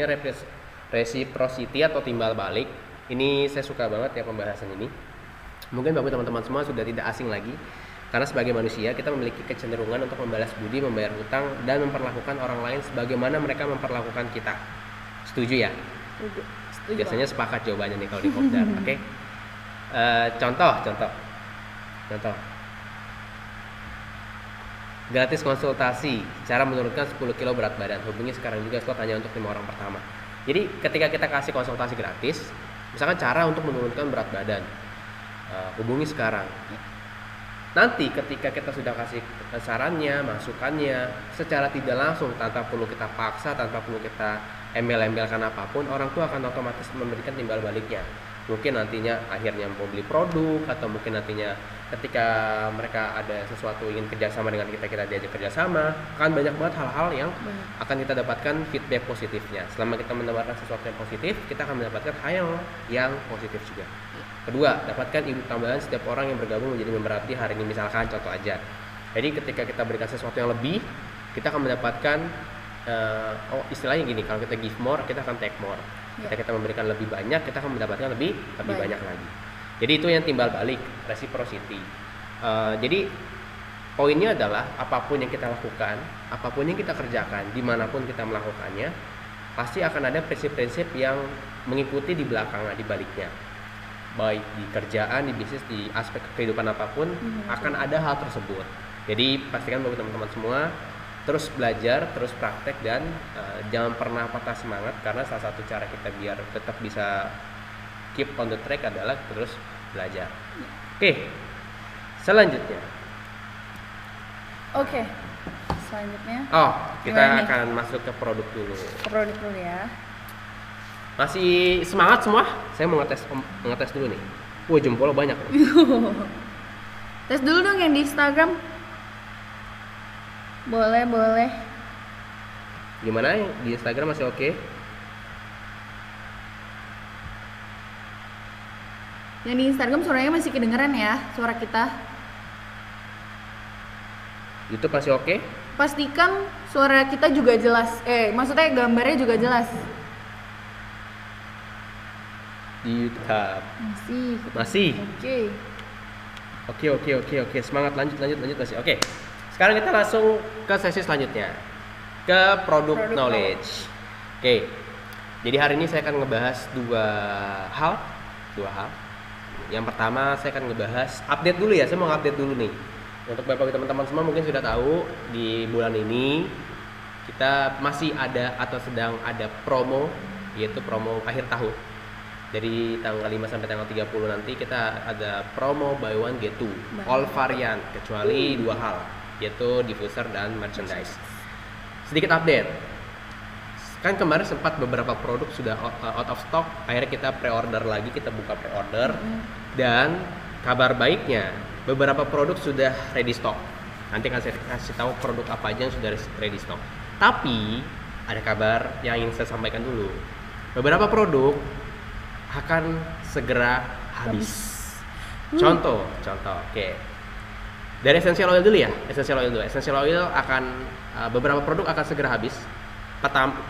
reciprocity atau timbal balik. Ini saya suka banget ya pembahasan ini. Mungkin bagi teman-teman semua sudah tidak asing lagi, karena sebagai manusia kita memiliki kecenderungan untuk membalas budi, membayar hutang, dan memperlakukan orang lain sebagaimana mereka memperlakukan kita. Setuju ya? Setuju. Biasanya sepakat jawabannya nih kalau di Kopdar. Oke. Contoh. Gratis konsultasi, cara menurunkan 10 kilo berat badan. Hubungi sekarang juga, slot hanya untuk 5 orang pertama. Jadi ketika kita kasih konsultasi gratis, misalkan cara untuk menurunkan berat badan, hubungi sekarang. Nanti ketika kita sudah kasih sarannya, masukannya, secara tidak langsung, tanpa perlu kita paksa, tanpa perlu kita embel-embelkan apapun, orang tua akan otomatis memberikan timbal baliknya. Mungkin nantinya akhirnya mau beli produk, atau mungkin nantinya ketika mereka ada sesuatu ingin kerjasama dengan kita diajak kerjasama. Kan banyak banget hal-hal yang akan kita dapatkan feedback positifnya. Selama kita mendapatkan sesuatu yang positif, kita akan mendapatkan hal yang positif juga. Kedua, dapatkan ilmu tambahan setiap orang yang bergabung menjadi member abdi hari ini. Misalkan contoh aja, jadi ketika kita berikan sesuatu yang lebih, kita akan mendapatkan istilahnya gini, kalau kita give more, kita akan take more. Ketika kita memberikan lebih banyak, kita akan mendapatkan lebih banyak lagi. Jadi itu yang timbal balik, reciprocity. Jadi poinnya adalah apapun yang kita lakukan, apapun yang kita kerjakan, dimanapun kita melakukannya, pasti akan ada prinsip-prinsip yang mengikuti di belakangnya, di baliknya. Baik di kerjaan, di bisnis, di aspek kehidupan apapun, akan ada hal tersebut. Jadi pastikan bagi teman-teman semua terus belajar, terus praktek, dan jangan pernah patah semangat, karena salah satu cara kita biar tetap bisa keep on the track adalah terus belajar. Oke, selanjutnya. Kita akan masuk ke produk dulu. Ya. Masih semangat semua? Saya mau ngetes dulu nih. Wah, jempol banyak. Tes dulu dong yang di Instagram. Boleh. Gimana di Instagram masih oke? Yang di Instagram suaranya masih kedengeran ya, suara kita. YouTube masih oke? Pastikan suara kita juga jelas. Maksudnya gambarnya juga jelas. Di YouTube. Masih. Masih. Oke. Semangat, lanjut masih. Oke. Sekarang kita langsung ke sesi selanjutnya. Ke product knowledge. Oke. Jadi hari ini saya akan ngebahas dua hal. Yang pertama saya akan ngebahas update dulu ya. Saya mau update dulu nih. Untuk Bapak teman-teman semua mungkin sudah tahu di bulan ini kita masih ada atau sedang ada promo, yaitu promo akhir tahun. Dari tanggal 5 sampai tanggal 30 nanti kita ada promo buy one get two all varian kecuali dua hal, yaitu diffuser dan merchandise. Sedikit update. Kan kemarin sempat beberapa produk sudah out of stock, akhirnya kita pre-order lagi, kita buka pre-order. Dan kabar baiknya beberapa produk sudah ready stock. Nanti akan saya kasih tahu produk apa aja yang sudah ready stock. Tapi ada kabar yang ingin saya sampaikan dulu. Beberapa produk akan segera habis. Contoh, oke. Dari essential oil dulu ya. Essential oil akan beberapa produk akan segera habis.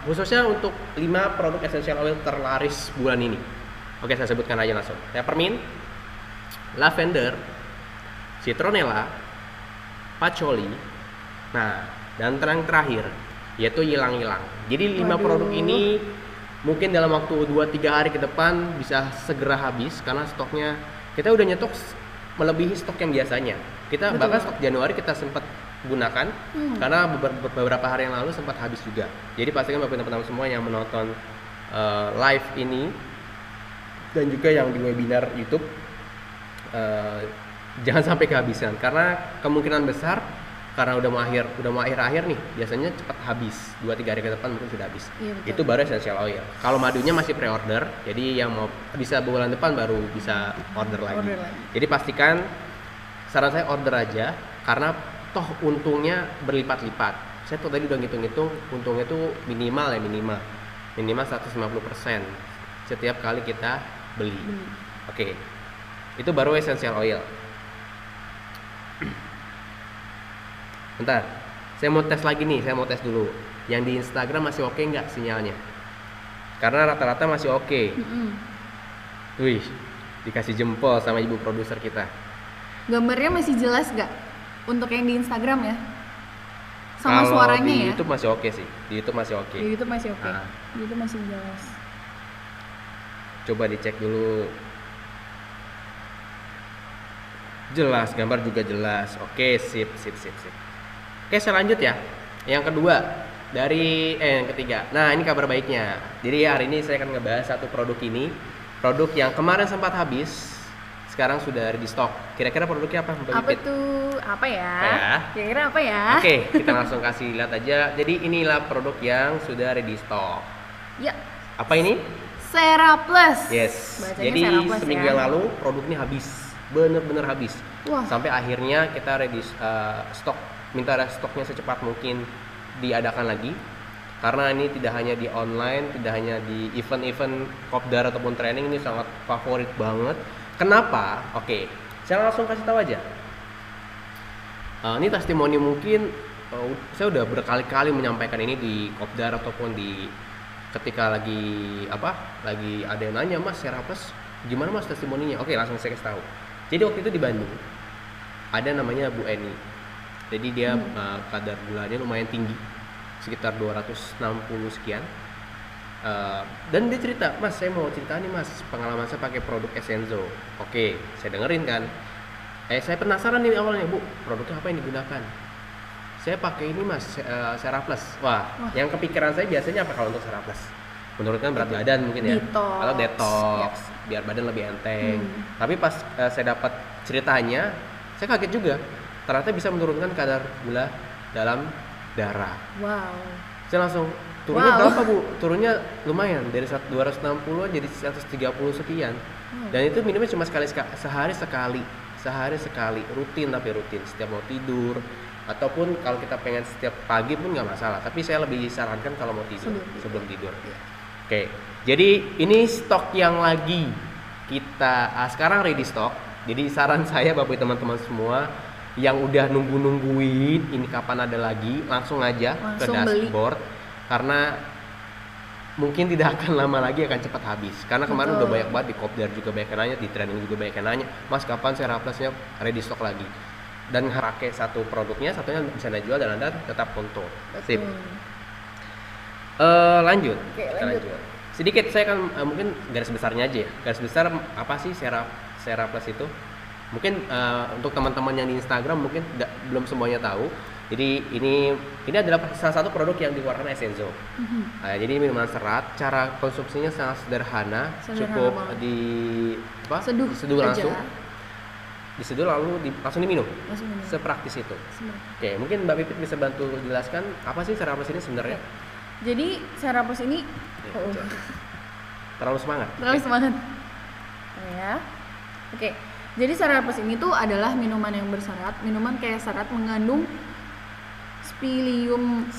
Khususnya untuk 5 produk essential oil terlaris bulan ini. Oke, saya sebutkan aja langsung. Peppermint, lavender, citronella, patchouli. Nah, dan terakhir yaitu ylang-ylang. Jadi 5 produk ini mungkin dalam waktu 2-3 hari ke depan bisa segera habis karena stoknya kita udah nyetok melebihi stok yang biasanya. Kita bahkan stok Januari kita sempat gunakan karena beberapa hari yang lalu sempat habis juga. Jadi pastikan Bapak teman-teman semua yang menonton live ini dan juga yang di webinar YouTube jangan sampai kehabisan karena kemungkinan besar karena udah mau akhir nih biasanya cepat habis 2-3 hari ke depan mungkin sudah habis. Iya, itu baru essential oil. Kalau madunya masih pre-order, jadi yang mau bisa bulan depan baru bisa order lagi. Jadi pastikan saran saya order aja karena toh untungnya berlipat-lipat. Saya tuh tadi udah ngitung-ngitung untungnya tuh minimal 150% setiap kali kita beli. Oke. Itu baru essential oil. Bentar, saya mau tes lagi nih, saya mau tes dulu. Yang di Instagram masih oke nggak sinyalnya? Karena rata-rata masih oke. Wih, dikasih jempol sama ibu produser kita. Gambarnya masih jelas nggak? Untuk yang di Instagram ya? Sama kalau suaranya di ya? YouTube masih oke sih, di YouTube masih oke. Di YouTube masih oke. Di YouTube masih jelas. Coba dicek dulu. Jelas, gambar juga jelas. Oke, sip. Oke, saya lanjut ya. Yang kedua, yang ketiga. Nah, ini kabar baiknya. Jadi hari ini saya akan ngebahas satu produk ini. Produk yang kemarin sempat habis, sekarang sudah ready stock. Kira-kira produknya apa? Apa tuh? Apa ya? Kira-kira apa ya? Oke, kita langsung kasih lihat aja. Jadi inilah produk yang sudah ready stock. Ya. Apa ini? Seraplus. Yes. Bacanya jadi Seraplus, seminggu yang lalu produk ini habis. Bener-bener habis. Wah. Sampai akhirnya kita ready stok, minta stoknya secepat mungkin diadakan lagi karena ini tidak hanya di online, tidak hanya di event-event kopdar ataupun training, ini sangat favorit banget. Kenapa? Oke, saya langsung kasih tahu aja. Ini testimoni mungkin saya udah berkali-kali menyampaikan ini di kopdar ataupun di ketika lagi ada yang nanya, Mas Seraplus gimana Mas testimoninya? Oke, langsung saya kasih tahu. Jadi waktu itu di Bandung ada namanya Bu Eni. Jadi dia kadar gulanya lumayan tinggi, sekitar 260 sekian. Dan dia cerita, Mas saya mau cerita nih Mas, pengalaman saya pakai produk Essenzo. Oke, saya dengerin kan. Saya penasaran nih awalnya, Bu, produknya apa yang digunakan? Saya pakai ini Mas, Seraplus. Wah, yang kepikiran saya biasanya apa kalau untuk Seraplus? Menurutkan berat badan mungkin ya, atau detox, biar badan lebih enteng. Tapi pas saya dapat ceritanya, saya kaget juga. Ternyata bisa menurunkan kadar gula dalam darah. Wow. Saya langsung turunnya berapa Bu? Turunnya lumayan, dari 260 jadi 130 sekian. Dan itu minumnya cuma sehari sekali, rutin setiap mau tidur. Ataupun kalau kita pengen setiap pagi pun nggak masalah. Tapi saya lebih sarankan kalau mau tidur, sebelum tidur. Oke, jadi ini stok yang lagi kita sekarang ready stock. Jadi saran saya Bapak teman-teman semua yang udah nungguin ini kapan ada lagi, langsung aja ke Langsung dashboard karena mungkin tidak akan lama lagi, akan cepat habis. Karena kemarin Betul. udah banyak banget di Kopdar juga banyak yang nanya, di training juga banyak yang nanya, Mas kapan Seraplusnya ready stock lagi? Dan pakai satu produknya, satunya bisa Anda jual dan Anda tetap untung. Sip. Betul. Lanjut. Oke, Kita lanjut. Sedikit saya akan mungkin garis besarnya aja ya. Garis besar apa sih Seraplus itu? Mungkin untuk teman-teman yang di Instagram mungkin belum semuanya tahu. Jadi ini adalah salah satu produk yang dikeluarkan Essenzo. Jadi minuman serat, cara konsumsinya sangat sederhana, cukup diseduh aja. langsung. Diseduh lalu langsung diminum. Langsung minum. Sepraktis itu. Sebenarnya. Oke, mungkin Mbak Pipit bisa bantu jelaskan apa sih Seraplus ini sebenarnya? Jadi Serapus ini Terlalu semangat. terlalu semangat. Ya. Oke. Jadi Serapus ini tuh adalah minuman yang berserat, minuman kaya serat mengandung psyllium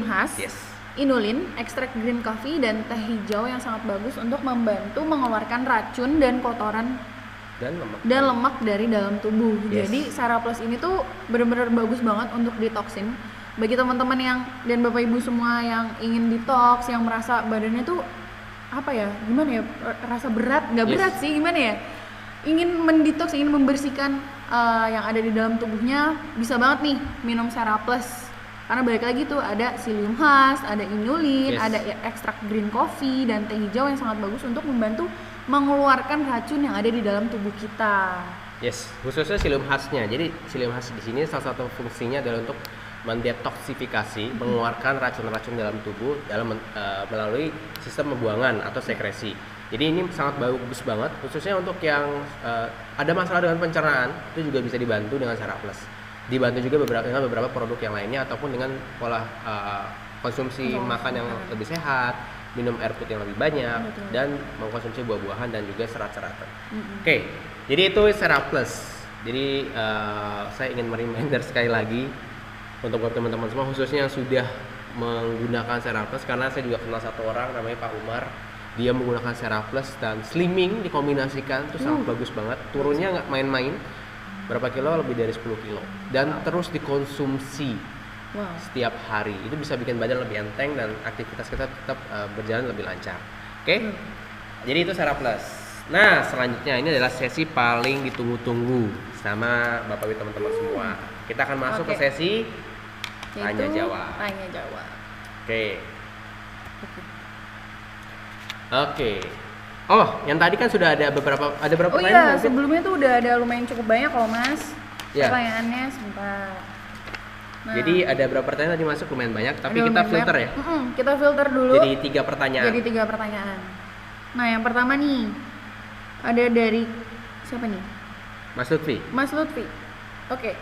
khas, Yes. inulin, ekstrak green coffee dan teh hijau yang sangat bagus untuk membantu mengeluarkan racun dan kotoran Dan lemak. dan lemak dari dalam tubuh. Yes. Jadi Seraplus ini tuh benar-benar bagus banget untuk detoxin. Bagi teman-teman yang dan Bapak Ibu semua yang ingin detox, yang merasa badannya tuh apa ya? Gimana ya? Rasa berat, nggak Yes. berat sih, gimana ya? Ingin mendetox, ingin membersihkan yang ada di dalam tubuhnya, bisa banget nih minum Seraplus. Karena balik lagi tuh ada psyllium khas, ada inulin, Yes. ada ekstrak green coffee dan teh hijau yang sangat bagus untuk membantu mengeluarkan racun yang ada di dalam tubuh kita. Yes, khususnya psyllium khasnya. Jadi psyllium khas di sini salah satu fungsinya adalah untuk mendetoksifikasi, mengeluarkan racun-racun dalam tubuh melalui sistem pembuangan atau sekresi. Jadi ini sangat bagus banget, khususnya untuk yang ada masalah dengan pencernaan, itu juga bisa dibantu dengan Seraplus. Dibantu juga dengan beberapa produk yang lainnya ataupun dengan pola konsumsi makan yang lebih sehat, minum air putih yang lebih banyak, Betul. dan mengkonsumsi buah-buahan dan juga serat-seratan. Oke, jadi itu Seraplus. Jadi saya ingin mereminder sekali lagi untuk buat teman-teman semua, khususnya yang sudah menggunakan Seraplus, karena saya juga kenal satu orang namanya Pak Umar. Dia menggunakan Seraplus dan slimming dikombinasikan itu sangat bagus banget. Turunnya nggak main-main, berapa kilo, lebih dari 10 kilo, dan terus dikonsumsi Wow. setiap hari. Itu bisa bikin badan lebih enteng dan aktivitas kita tetap berjalan lebih lancar. Oke? Jadi itu Seraplus. Nah, selanjutnya ini adalah sesi paling ditunggu-tunggu sama Bapak Ibu teman-teman semua. Kita akan masuk ke sesi tanya Yaitu jawab. Tanya jawab. Oke. Oh, yang tadi kan sudah ada berapa Oh pertanyaan? iya, mungkin? sebelumnya tuh udah ada lumayan cukup banyak loh Mas. Ya. Pertanyaannya sebentar. Nah, Jadi ada berapa pertanyaan tadi masuk lumayan banyak, tapi ada kita lumayan filter banyak. ya. Kita filter dulu. Jadi 3 pertanyaan. Jadi 3 pertanyaan. Nah, yang pertama nih ada dari siapa nih? Mas Lutfi. Mas Lutfi. Oke.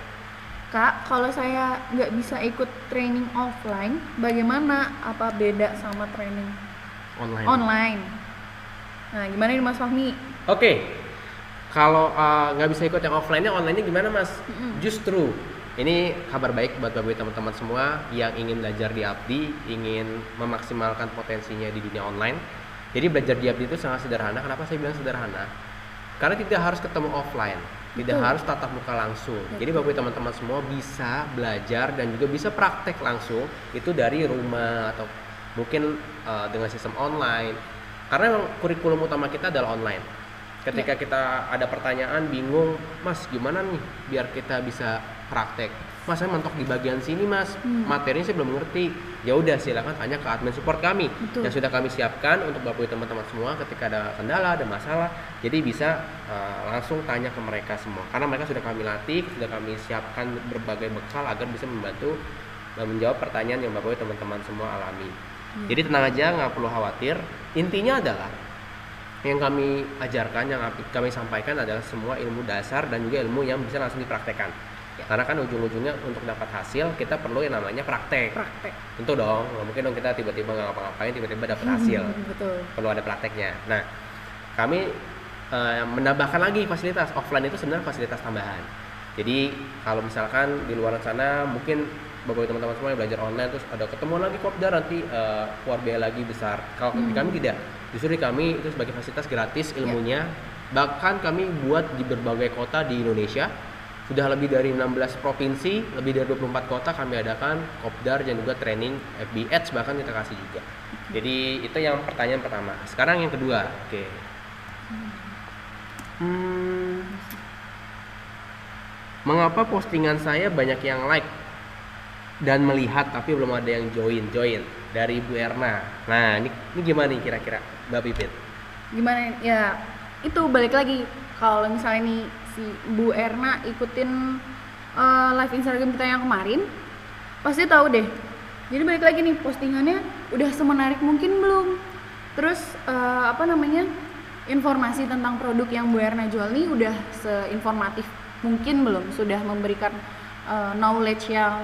Kak, kalau saya nggak bisa ikut training offline, bagaimana? Apa beda sama training online? Nah, gimana nih Mas Fahmi? Oke. Kalau nggak bisa ikut yang offline-nya, online-nya gimana Mas? Justru ini kabar baik buat Bapak teman-teman semua yang ingin belajar di Abdi, ingin memaksimalkan potensinya di dunia online. Jadi belajar di Abdi itu sangat sederhana. Kenapa saya bilang sederhana? Karena tidak harus ketemu offline, tidak Betul. harus tatap muka langsung. Jadi Bapak teman-teman semua bisa belajar dan juga bisa praktek langsung itu dari rumah atau mungkin dengan sistem online. Karena memang kurikulum utama kita adalah online. Ketika kita ada pertanyaan bingung, Mas gimana nih biar kita bisa praktek? Mas saya mentok di bagian sini Mas, materinya saya belum ngerti. Ya udah silakan tanya ke admin support kami. Betul. Yang sudah kami siapkan untuk Bapak teman-teman semua ketika ada kendala, ada masalah. Jadi bisa langsung tanya ke mereka semua. Karena mereka sudah kami latih, sudah kami siapkan berbagai bekal agar bisa membantu menjawab pertanyaan yang Bapak teman-teman semua alami. Jadi tenang aja, nggak perlu khawatir. Intinya adalah yang kami ajarkan, yang kami sampaikan adalah semua ilmu dasar dan juga ilmu yang bisa langsung dipraktekkan. Karena kan ujung-ujungnya untuk dapat hasil kita perlu yang namanya praktek. Tentu dong, nggak mungkin dong kita tiba-tiba nggak ngapa-ngapain tiba-tiba dapat hasil. Betul. Perlu ada prakteknya. Nah, kami menambahkan lagi fasilitas offline itu sebenarnya fasilitas tambahan. Jadi kalau misalkan di luar sana mungkin bagi teman-teman semua yang belajar online terus ada ketemuan lagi kopdar nanti keluar biaya lagi besar. Kalau di kami tidak, justru di kami itu sebagai fasilitas gratis ilmunya. Bahkan kami buat di berbagai kota di Indonesia, sudah lebih dari 16 provinsi, lebih dari 24 kota kami adakan kopdar dan juga training FB Ads bahkan kita kasih juga. Jadi itu yang pertanyaan pertama. Sekarang yang kedua, oke. Mengapa postingan saya banyak yang like dan melihat tapi belum ada yang join dari Ibu Erna. Nah ini gimana nih kira-kira Mbak Pipit? Gimana ya, itu balik lagi kalau misalnya nih si Bu Erna ikutin live Instagram kita yang kemarin pasti tahu deh. Jadi balik lagi nih, postingannya udah semenarik mungkin belum, terus informasi tentang produk yang Bu Erna jual nih udah seinformatif mungkin belum, sudah memberikan knowledge yang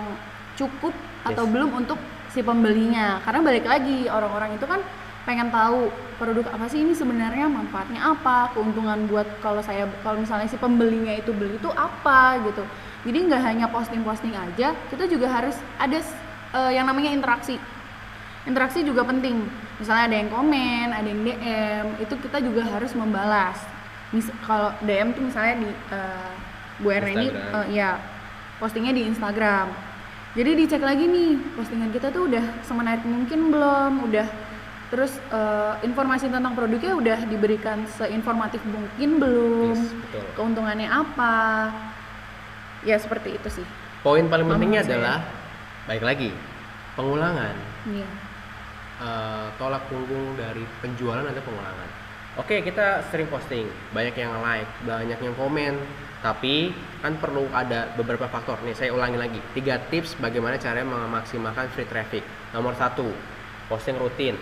cukup atau belum untuk si pembelinya. Karena balik lagi, orang-orang itu kan pengen tahu produk apa sih ini sebenarnya, manfaatnya apa, keuntungan buat kalau misalnya si pembelinya itu beli itu apa gitu. Jadi nggak hanya posting-posting aja, kita juga harus ada yang namanya interaksi. Interaksi juga penting. Misalnya ada yang komen, ada yang DM, itu kita juga harus membalas. Kalau DM tuh misalnya di Bu Erna ini postingnya di Instagram. Jadi dicek lagi nih, postingan kita tuh udah semenarik mungkin belum, udah terus informasi tentang produknya udah diberikan seinformatif mungkin belum, keuntungannya apa, ya seperti itu sih. Poin paling pentingnya adalah baik lagi pengulangan. Tolak punggung dari penjualan ada pengulangan. Oke, kita sering posting, banyak yang like, banyak yang komen, tapi kan perlu ada beberapa faktor. Nih saya ulangi lagi, 3 tips bagaimana caranya memaksimalkan free traffic. Nomor 1, posting rutin.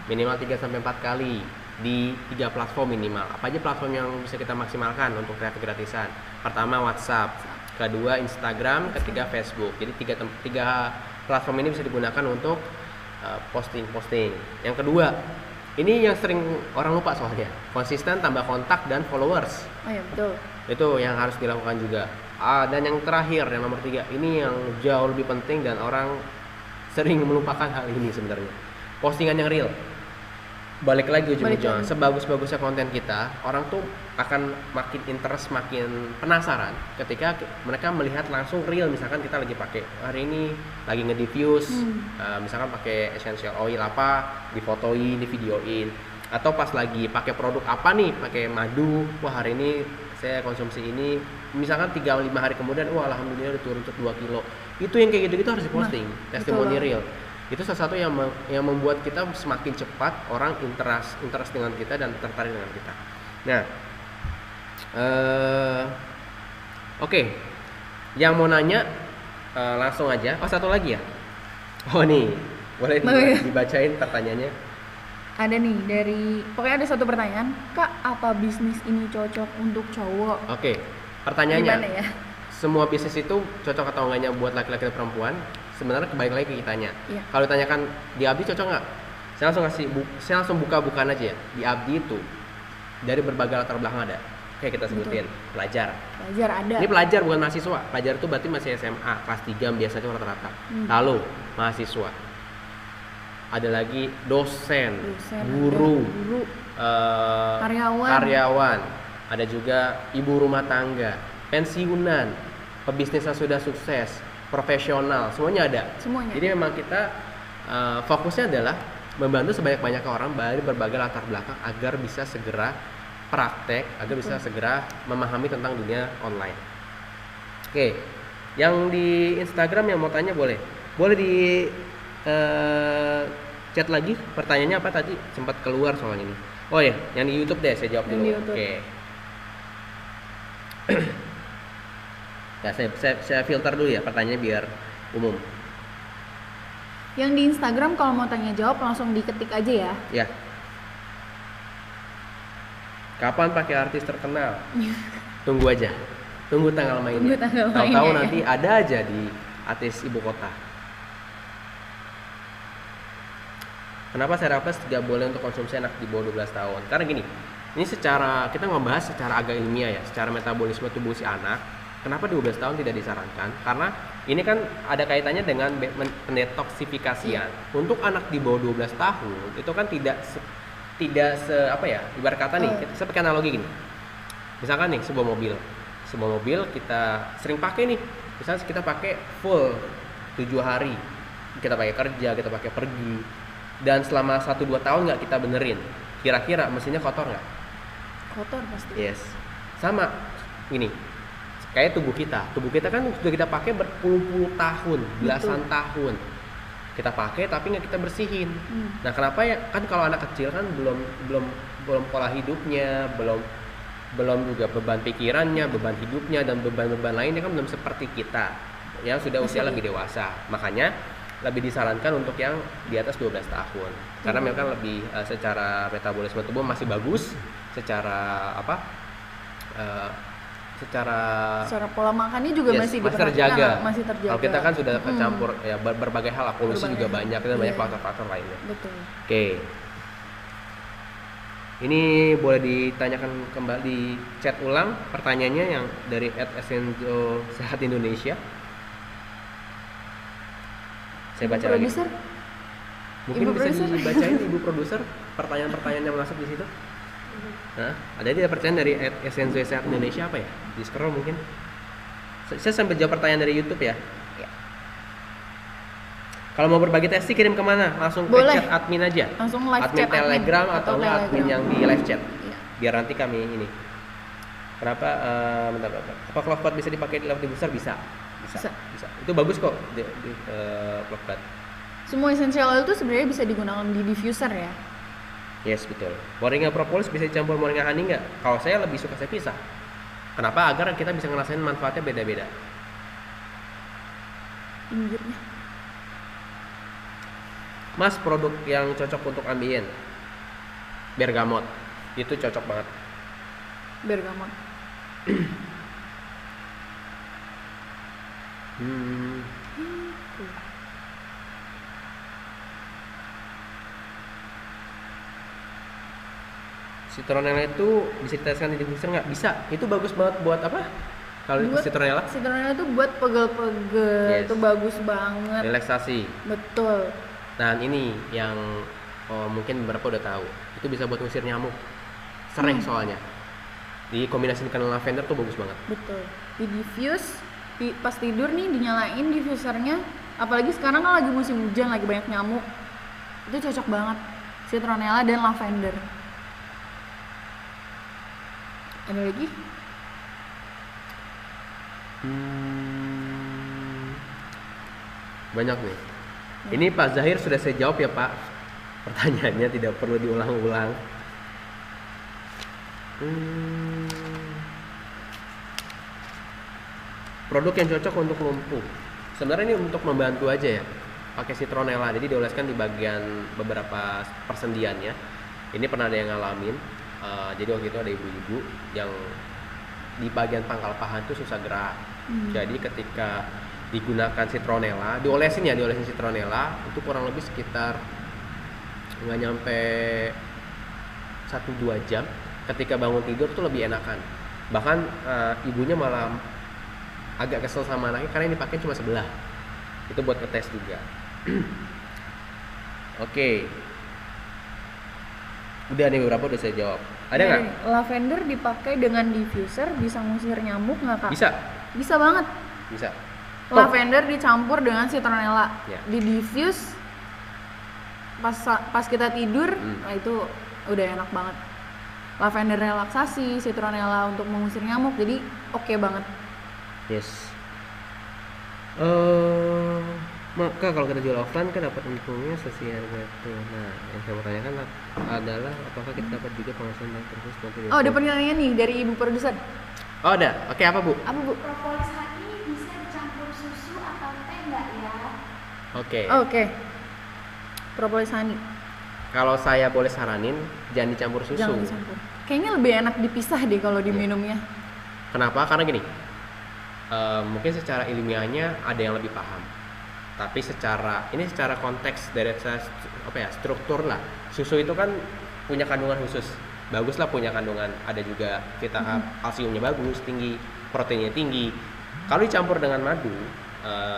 Minimal 3-4 kali di 3 platform minimal. Apa aja platform yang bisa kita maksimalkan untuk traffic gratisan? Pertama WhatsApp, kedua Instagram, ketiga Facebook. Jadi 3 platform ini bisa digunakan untuk posting. Yang kedua, ini yang sering orang lupa soalnya, konsisten tambah kontak dan followers. Oh ya betul. Itu yang harus dilakukan juga. Dan yang terakhir, yang nomor 3, ini yang jauh lebih penting dan orang sering melupakan hal ini sebenarnya. Postingan yang real. Balik lagi ujung-ujungnya, sebagus-bagusnya konten kita, orang tuh akan makin interest, makin penasaran ketika mereka melihat langsung real. Misalkan kita lagi pakai hari ini lagi nge-diffuse, misalkan pakai essential oil apa, difotoin, divideoin, atau pas lagi pakai produk apa nih, pakai madu, wah hari ini saya konsumsi ini, misalkan 3-5 hari kemudian, wah alhamdulillah udah turun 2 kilo. Itu yang kayak gitu-gitu harus diposting, testimoni real. Itu salah satu yang membuat kita semakin cepat orang interest dengan kita dan tertarik dengan kita. Nah, oke. Yang mau nanya langsung aja. Oh, satu lagi ya. Oh nih, boleh dibacain pertanyaannya. Ada nih pokoknya ada satu pertanyaan, Kak, apa bisnis ini cocok untuk cowok? Oke, pertanyaannya. Gimana ya? Semua bisnis itu cocok atau enggaknya buat laki-laki dan perempuan? Sebenarnya kebalik lagi kitanya. Kalau ditanyakan di Abdi cocok nggak? Saya langsung buka-bukaan aja ya. Di Abdi itu dari berbagai latar belakang ada. Kayak kita sebutin, pelajar ada. Ini pelajar bukan mahasiswa. Pelajar itu berarti masih SMA kelas 3 biasanya rata-rata. Lalu mahasiswa. Ada lagi dosen guru, karyawan. Ada juga ibu rumah tangga, pensiunan, pebisnis yang sudah sukses, profesional, semuanya ada. Jadi memang kita fokusnya adalah membantu sebanyak-banyak orang dari berbagai latar belakang agar bisa segera praktek, agar bisa segera memahami tentang dunia online. Oke, yang di Instagram yang mau tanya boleh di chat lagi. Pertanyaannya apa tadi? Sempat keluar soalnya ini. Oh ya, yang di YouTube deh saya jawab dulu. Oke. Ya, saya filter dulu ya pertanyaannya biar umum. Yang di Instagram kalau mau tanya jawab langsung diketik aja ya. Ya. Kapan pakai artis terkenal? Tunggu aja. Tunggu tanggal mainnya. Tahu-tahu nanti ada aja di artis ibu kota. Kenapa Serapes tidak boleh untuk konsumsi anak di bawah 12 tahun? Karena gini, ini kita ngebahas secara agak ilmiah ya, secara metabolisme tubuh si anak. Kenapa di 12 tahun tidak disarankan? Karena ini kan ada kaitannya dengan pendetoksifikasian. Untuk anak di bawah 12 tahun itu kan tidak apa ya, ibarat kata nih, kita pakai analogi gini. Misalkan nih sebuah mobil kita sering pakai nih, misalnya kita pakai full 7 hari, kita pakai kerja, kita pakai pergi, dan selama 1-2 tahun nggak kita benerin, kira-kira mesinnya kotor nggak? Kotor pasti. Yes, sama ini kayak tubuh kita kan sudah kita pakai berpuluh-puluh tahun, belasan tahun kita pakai tapi nggak kita bersihin. Nah kenapa ya, kan kalau anak kecil kan belum pola hidupnya, belum juga beban pikirannya, beban hidupnya, dan beban-beban lainnya kan belum seperti kita yang sudah usia lebih dewasa. Makanya lebih disarankan untuk yang di atas 12 tahun karena memang lebih secara metabolisme tubuh masih bagus, secara secara pola makannya juga masih terjaga. Kalau kita kan sudah tercampur ya berbagai hal, polusi juga banyak dan banyak faktor-faktor lainnya. Betul. Oke. Ini boleh ditanyakan kembali, chat ulang pertanyaannya yang dari @esenzo Sehat Indonesia. Saya baca lagi. Mungkin Ibu bisa produser. dibacain Ibu produser pertanyaan-pertanyaan yang masuk di situ. Nah, ada dia pertanyaan dari @esenzo Sehat Indonesia apa ya? Di scroll mungkin. Saya sampai jawab pertanyaan dari YouTube ya. Kalau mau berbagi testi kirim kemana? Langsung ke chat admin aja. Langsung live admin chat Telegram atau admin yang di live chat. Iya. Biar nanti kami ini. Kenapa? Bentar. Apa Clockpad bisa dipakai di live diffuser? Bisa. Itu bagus kok di Clockpad. Semua essential oil itu sebenarnya bisa digunakan di diffuser ya. Yes, betul. Moringa propolis bisa dicampur moringa honey nggak? Kalau saya lebih suka saya pisah. Kenapa? Agar kita bisa ngerasain manfaatnya beda-beda. Pinggirnya. Mas, produk yang cocok untuk ambien, bergamot, itu cocok banget. Bergamot. Citronella itu bisa diteteskan di diffuser nggak? Bisa. Itu bagus banget buat apa? Kalau citronella? Citronella itu buat pegel-pegel, itu bagus banget. Relaksasi. Betul. Nah ini yang mungkin beberapa udah tahu. Itu bisa buat ngusir nyamuk. Sering soalnya. Dikombinasikan dengan lavender tuh bagus banget. Betul. Di diffuse, pas tidur nih dinyalain diffusernya. Apalagi sekarang kan lagi musim hujan, lagi banyak nyamuk. Itu cocok banget. Citronella dan lavender. Ada lagi? Banyak nih. Ini Pak Zahir sudah saya jawab ya Pak. Pertanyaannya tidak perlu diulang-ulang. Produk yang cocok untuk lumpuh. Sebenarnya ini untuk membantu aja ya. Pakai citronella. Jadi dioleskan di bagian beberapa persendiannya. Ini pernah ada yang ngalamin. Jadi waktu itu ada ibu-ibu yang di bagian pangkal paha itu susah gerak. Jadi ketika digunakan citronella, diolesin citronella itu kurang lebih sekitar nggak nyampe 1-2 jam. Ketika bangun tidur tuh lebih enakan. Bahkan ibunya malah agak kesel sama anaknya karena ini dipakai cuma sebelah. Itu buat ngetes juga. Oke. Udah nih beberapa udah saya jawab. Ada nggak? Lavender dipakai dengan diffuser bisa ngusir nyamuk nggak Kak? Bisa. Bisa banget. Bisa. Lavender dicampur dengan citronella, Ya. di diffuse pas kita tidur, nah itu udah enak banget. Lavender relaksasi, citronella untuk mengusir nyamuk, jadi oke banget. Yes. Maka kalau kita jual offline kan dapat untungnya sesuai harga itu. Nah, yang saya mau tanyakan adalah apakah kita dapat juga penghasilan dari terus nanti? Oh, ada pertanyaan nih dari ibu produser. Oh, ada. Oke, apa Bu? Apa Bu? Propolis honey bisa dicampur susu atau teh nggak ya? Oke. Oke. Propolis honey. Kalau saya boleh saranin, jangan dicampur susu. Jangan dicampur. Kayaknya lebih enak dipisah deh kalau diminumnya. Kenapa? Karena gini. Mungkin secara ilmiahnya ada yang lebih paham. Tapi secara konteks dari struktur lah. Susu itu kan punya kandungan khusus. Bagus lah punya kandungan. Ada juga kalsiumnya bagus, tinggi, proteinnya tinggi. Kalau dicampur dengan madu,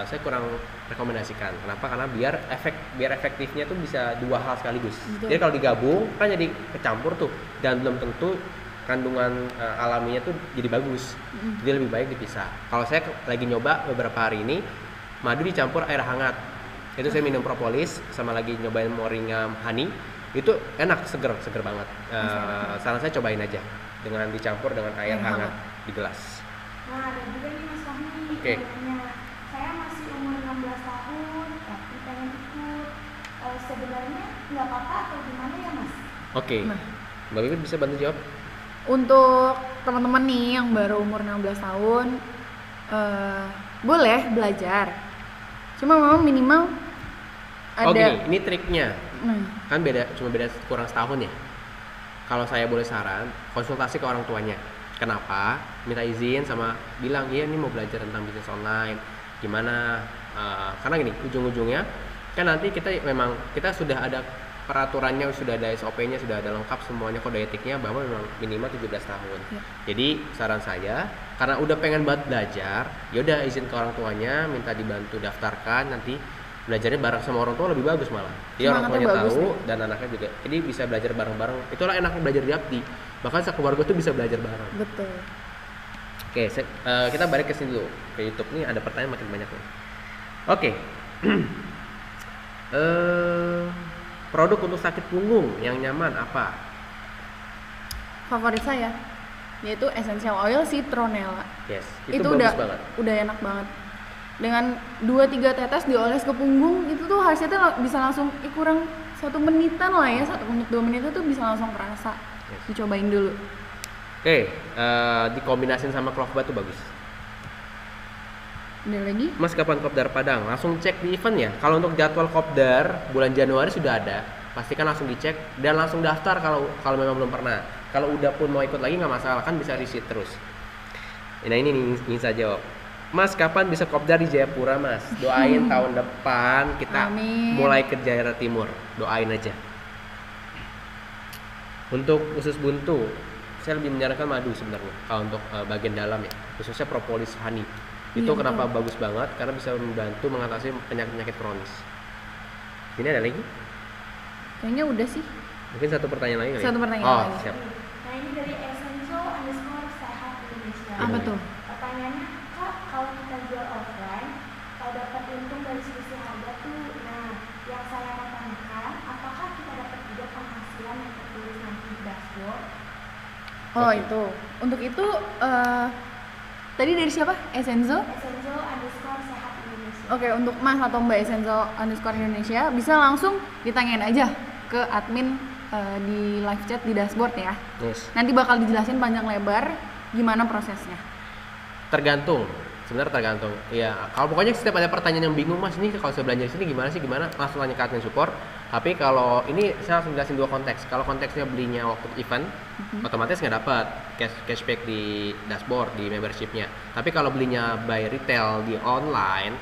saya kurang rekomendasikan. Kenapa? Karena biar efektifnya tuh bisa dua hal sekaligus. Betul. Jadi kalau digabung kan jadi kecampur tuh, dan belum tentu kandungan alaminya tuh jadi bagus. Jadi lebih baik dipisah. Kalau saya lagi nyoba beberapa hari ini, madu dicampur air hangat. Itu saya minum propolis sama lagi nyobain moringa honey. Itu enak, seger banget. Saran saya cobain aja dengan dicampur dengan air hangat di gelas. Nah, ada juga nih Mas Fahmi Oke. yang nanya, saya masih umur 16 tahun tapi pengen ikut. Sebenarnya nggak apa-apa atau gimana ya Mas? Oke. Nah. Mbak Pipit bisa bantu jawab? Untuk teman-teman nih yang baru umur 16 tahun, boleh belajar. Cuma memang minimal ada. Oh gini, ini triknya. Nah, Kan cuma beda kurang setahun ya. Kalau saya boleh saran, konsultasi ke orang tuanya. Kenapa? Minta izin sama bilang, iya ini mau belajar tentang bisnis online. Gimana? Karena gini, ujung-ujungnya kan nanti kita sudah ada peraturannya, sudah ada SOP-nya, sudah ada lengkap semuanya, kode etiknya bahwa memang minimal 17 tahun. Ya. Jadi saran saya, karena udah pengen banget belajar, ya udah izin ke orang tuanya, minta dibantu daftarkan, nanti belajarnya bareng sama orang tua lebih bagus malah. Jadi orang Semangatnya tuanya bagus tahu nih. dan anaknya juga. Jadi bisa belajar bareng-bareng. Itulah enaknya belajar di Abdi. Bahkan sekeluarga tuh bisa belajar bareng. betul. Oke, kita balik ke sini dulu, ke YouTube nih ada pertanyaan makin banyak nih. Oke. Produk untuk sakit punggung yang nyaman apa? Favorit saya yaitu essential oil citronella. Yes, Itu bagus udah banget. udah enak banget. Dengan 2-3 tetes dioles ke punggung itu tuh hasilnya bisa langsung kurang 1 menitan lah ya, 1 menit 2 menit itu bisa langsung kerasa. Yes. Dicobain dulu. Oke, dikombinasin sama Clovebat tuh bagus. Ada lagi? Mas kapan kopdar Padang? Langsung cek di event ya. Kalau untuk jadwal kopdar bulan Januari sudah ada. Pastikan langsung dicek dan langsung daftar kalau memang belum pernah. Kalau udah pun mau ikut lagi nggak masalah, kan bisa riset terus. Nah ini nih ingin saya jawab. Mas kapan bisa kopdar di Jayapura Mas? Doain tahun depan kita Amin. mulai ke Jakarta Timur. Doain aja. Untuk usus buntu, saya lebih menyarankan madu sebenarnya. Kalau untuk bagian dalam ya, khususnya propolis honey. Itu Iya, kenapa betul. bagus banget? Karena bisa membantu mengatasi penyakit-penyakit kronis. Ini ada lagi? Kayaknya udah sih. Mungkin satu pertanyaan lagi kali ya? Satu pertanyaan Oh, lagi. siap. Nah ini dari Esenso_sehat Indonesia. Apa tuh? Pertanyaannya, Kak, kalau kita jual offline, kalau dapat untung dari selisih harga tuh, nah yang saya mau tanyakan, apakah kita dapat juga penghasilan yang tertulis nanti di dashboard? Oh, Oke. itu. Untuk itu tadi dari siapa? Essenzo? Esenso_sehat Indonesia. Oke, untuk Mas atau Mbak Essenzo_Indonesia bisa langsung ditanyain aja ke admin di live chat di dashboard ya. Yes. Nanti bakal dijelasin panjang lebar gimana prosesnya. Tergantung. Sebenarnya tergantung. Ya, kalau pokoknya setiap ada pertanyaan yang bingung, Mas, ini kalau saya belanja di sini gimana sih? Gimana? Langsung tanya ke admin support. Tapi kalau ini saya langsung jelasin dua konteks. Kalau konteksnya belinya waktu event, otomatis nggak dapat cashback di dashboard, di membershipnya. Tapi kalau belinya by retail di online,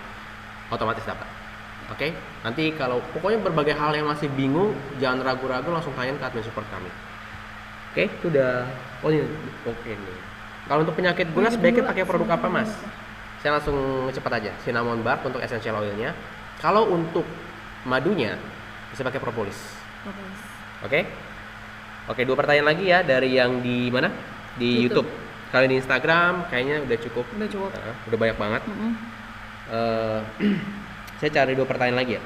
otomatis dapat. Oke? Nanti kalau pokoknya berbagai hal yang masih bingung, jangan ragu-ragu, langsung tanya ke admin support kami. Oke? Itu udah. Oh ini. Oke nih. Kalau untuk penyakit gula sebaiknya pakai produk apa, Mas? Saya langsung cepat aja. Cinnamon bark untuk essential oilnya. Kalau untuk madunya bisa pakai propolis. Oke? Oke, 2 pertanyaan lagi ya dari yang di mana? Di YouTube. YouTube. Kalau di Instagram kayaknya udah cukup. Udah cukup. Udah banyak banget. Saya cari 2 pertanyaan lagi ya.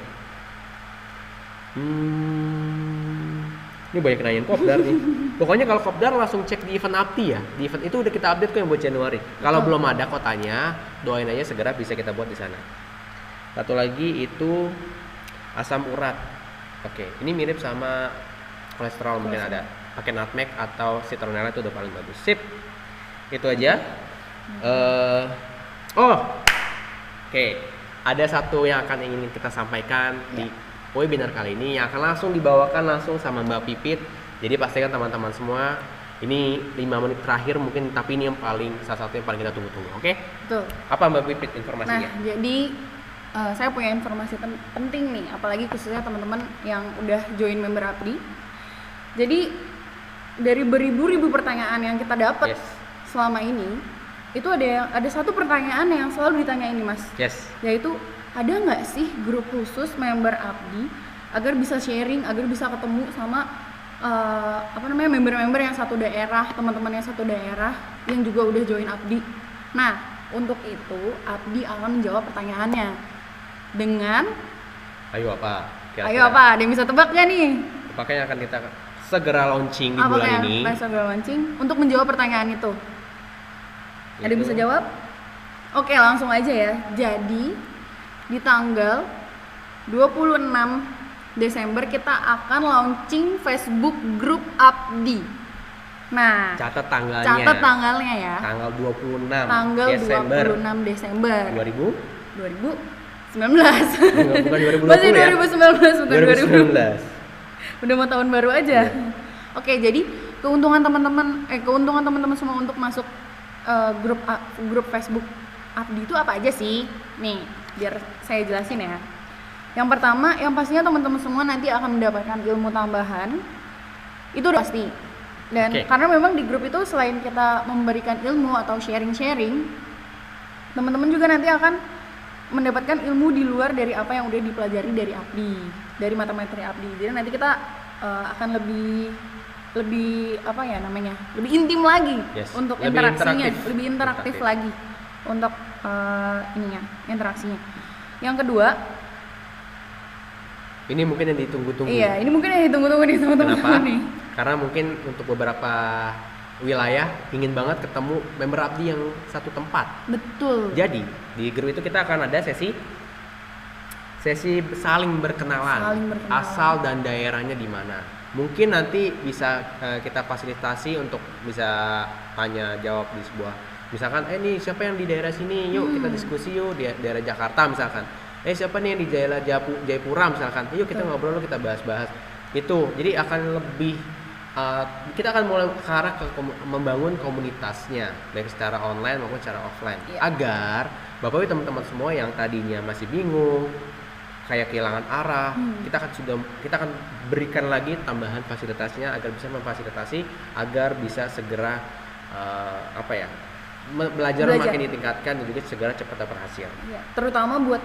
Ini banyak nanyain kopdar nih. Pokoknya kalau kopdar langsung cek di event Abdi ya. Di event itu udah kita update kok yang buat Januari. Kalau Betul. belum ada kotanya, doain aja segera bisa kita buat di sana. Satu lagi itu asam urat. Oke, ini mirip sama kolesterol mungkin ada. Pakai nutmeg atau citronella itu udah paling bagus. Sip. Itu aja. Oke. Ada satu yang akan ingin kita sampaikan di webinar kali ini yang akan langsung dibawakan langsung sama Mbak Pipit. Jadi pastikan teman-teman semua ini 5 menit terakhir mungkin, tapi ini yang salah satu yang paling kita tunggu-tunggu. Oke? Betul. Apa Mbak Pipit informasinya? Nah, jadi saya punya informasi penting nih, apalagi khususnya teman-teman yang udah join member Abdi. Jadi dari beribu-ribu pertanyaan yang kita dapat Yes. selama ini, itu ada satu pertanyaan yang selalu ditanyain nih Mas. Yes. Yaitu ada nggak sih grup khusus member Abdi agar bisa sharing, agar bisa ketemu sama member-member yang satu daerah, teman-teman yang satu daerah yang juga udah join Abdi. Nah, untuk itu Abdi akan menjawab pertanyaannya dengan Ayo apa? Kira-kira. ayo apa? Ada yang bisa tebak gak nih? Apakah yang akan kita segera launching di Apakah bulan yang ini? akan segera launching untuk menjawab pertanyaan itu? Ada yang Itu. bisa jawab? Oke, langsung aja ya. Jadi di tanggal 26 Desember kita akan launching Facebook grup Abdi. Nah, Catat tanggalnya. catat tanggalnya ya. Tanggal 26 Tanggal Desember 26 Desember 2000 2019. bukan 2020 Masih ya. 2019 bukan 2020. 2019. Udah mau tahun baru aja. Iya. Oke, jadi keuntungan teman-teman semua untuk masuk grup Facebook Abdi itu apa aja sih? Nih, biar saya jelasin ya. Yang pertama, yang pastinya teman-teman semua nanti akan mendapatkan ilmu tambahan. Itu udah pasti. Dan Oke. karena memang di grup itu selain kita memberikan ilmu atau sharing-sharing, teman-teman juga nanti akan mendapatkan ilmu di luar dari apa yang udah dipelajari dari Abdi, dari materi Abdi. Jadi nanti kita akan lebih apa ya namanya, lebih intim lagi Yes. untuk Lebih interaksinya, interaktif. lebih interaktif lagi untuk interaksinya. Yang kedua, Ini mungkin yang ditunggu-tunggu. iya ini mungkin yang ditunggu-tunggu nih teman-teman Kenapa? nih. Karena mungkin untuk beberapa wilayah ingin banget ketemu member Abdi yang satu tempat. Betul. Jadi di grup itu kita akan ada sesi saling berkenalan, Saling berkenalan. asal dan daerahnya di mana. Mungkin nanti bisa kita fasilitasi untuk bisa tanya jawab di sebuah, misalkan nih siapa yang di daerah sini, yuk kita diskusi yuk di daerah Jakarta misalkan. Siapa nih yang di daerah Jayapura misalkan, yuk kita ngobrol, kita bahas-bahas itu. Jadi akan lebih kita akan mulai ke arah membangun komunitasnya baik secara online maupun secara offline. Iya. Agar Bapak Ibu teman-teman semua yang tadinya masih bingung, kayak kehilangan arah, kita akan berikan lagi tambahan fasilitasnya agar bisa memfasilitasi agar bisa segera belajar makin ditingkatkan dan juga segera cepat dapat hasil. Ya, terutama buat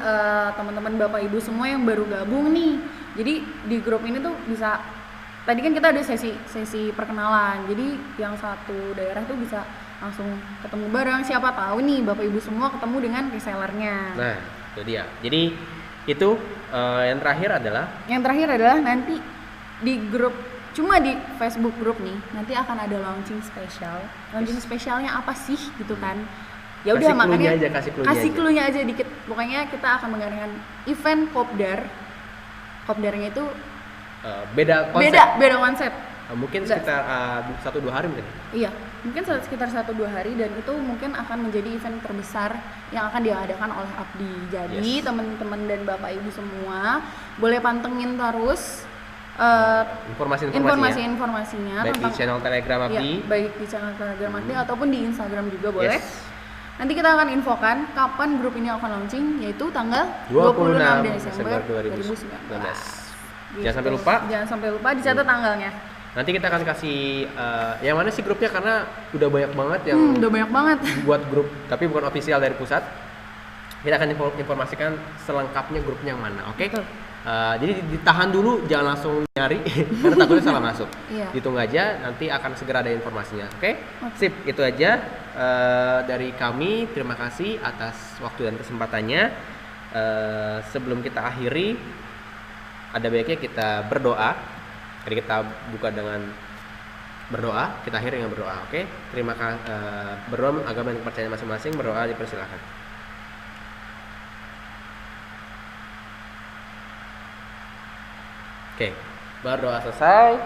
teman-teman Bapak Ibu semua yang baru gabung nih. Jadi di grup ini tuh bisa, tadi kan kita ada sesi perkenalan. Jadi yang satu daerah tuh bisa langsung ketemu bareng. Siapa tahu nih Bapak Ibu semua ketemu dengan resellernya. Nah, itu dia. Jadi itu yang terakhir adalah nanti di grup, cuma di Facebook grup nih nanti akan ada launching spesial. Launching spesialnya apa sih gitu kan? Ya udah Kasih makanya clue-nya aja, kasih clue-nya aja dikit. Pokoknya kita akan mengadakan event kopdar. Kopdarnya itu beda konsep. beda konsep. Mungkin Enggak. sekitar 1-2 hari mungkin. Iya, mungkin sekitar 1-2 hari dan itu mungkin akan menjadi event terbesar yang akan diadakan oleh Abdi. Jadi Yes. teman-teman dan Bapak Ibu semua boleh pantengin terus informasinya baik di channel Telegram Abdi. ya, baik di channel Telegram Abdi ataupun di Instagram juga boleh. Yes. Nanti kita akan infokan kapan grup ini akan launching, yaitu tanggal 26 Desember Desember 2019. 2019. Jangan sampai lupa. Jangan sampai lupa dicatat tanggalnya. Nanti kita akan kasih yang mana sih grupnya, karena udah banyak banget yang Udah banyak banget. buat grup tapi bukan official dari pusat. Kita akan informasikan selengkapnya grupnya yang mana, oke? Betul. Jadi ditahan dulu, jangan langsung nyari karena takutnya salah masuk. Iya. Ditunggu aja, nanti akan segera ada informasinya, oke? Oke. Sip, itu aja dari kami. Terima kasih atas waktu dan kesempatannya. Sebelum kita akhiri, ada baiknya kita berdoa. Jadi kita buka dengan berdoa, kita akhiri dengan berdoa, oke? Terima kasih. Berdoa agama dan kepercayaan masing-masing, berdoa dipersilakan. Oke, berdoa selesai.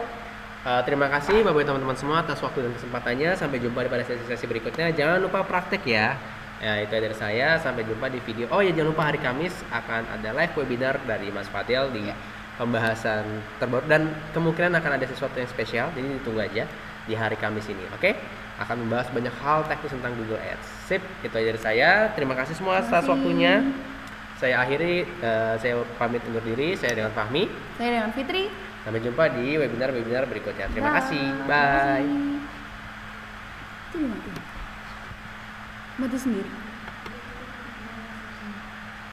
Terima kasih Bapak Ibu teman-teman semua atas waktu dan kesempatannya. Sampai jumpa pada sesi-sesi berikutnya. Jangan lupa praktek ya. Ya, itu dari saya. Sampai jumpa di video. Oh ya, jangan lupa hari Kamis akan ada live webinar dari Mas Fadil di pembahasan terbaru, dan kemungkinan akan ada sesuatu yang spesial. Jadi ditunggu aja di hari Kamis ini. Oke? Akan membahas banyak hal teknis tentang Google Ads. Sip, itu aja dari saya. Terima kasih semua atas waktunya. Saya akhiri, saya pamit undur diri. Saya dengan Fahmi. Saya dengan Fitri. Sampai jumpa di webinar-webinar berikutnya. Terima kasih. Terima Bye. kasih. Itu dimatiin. mati sendiri.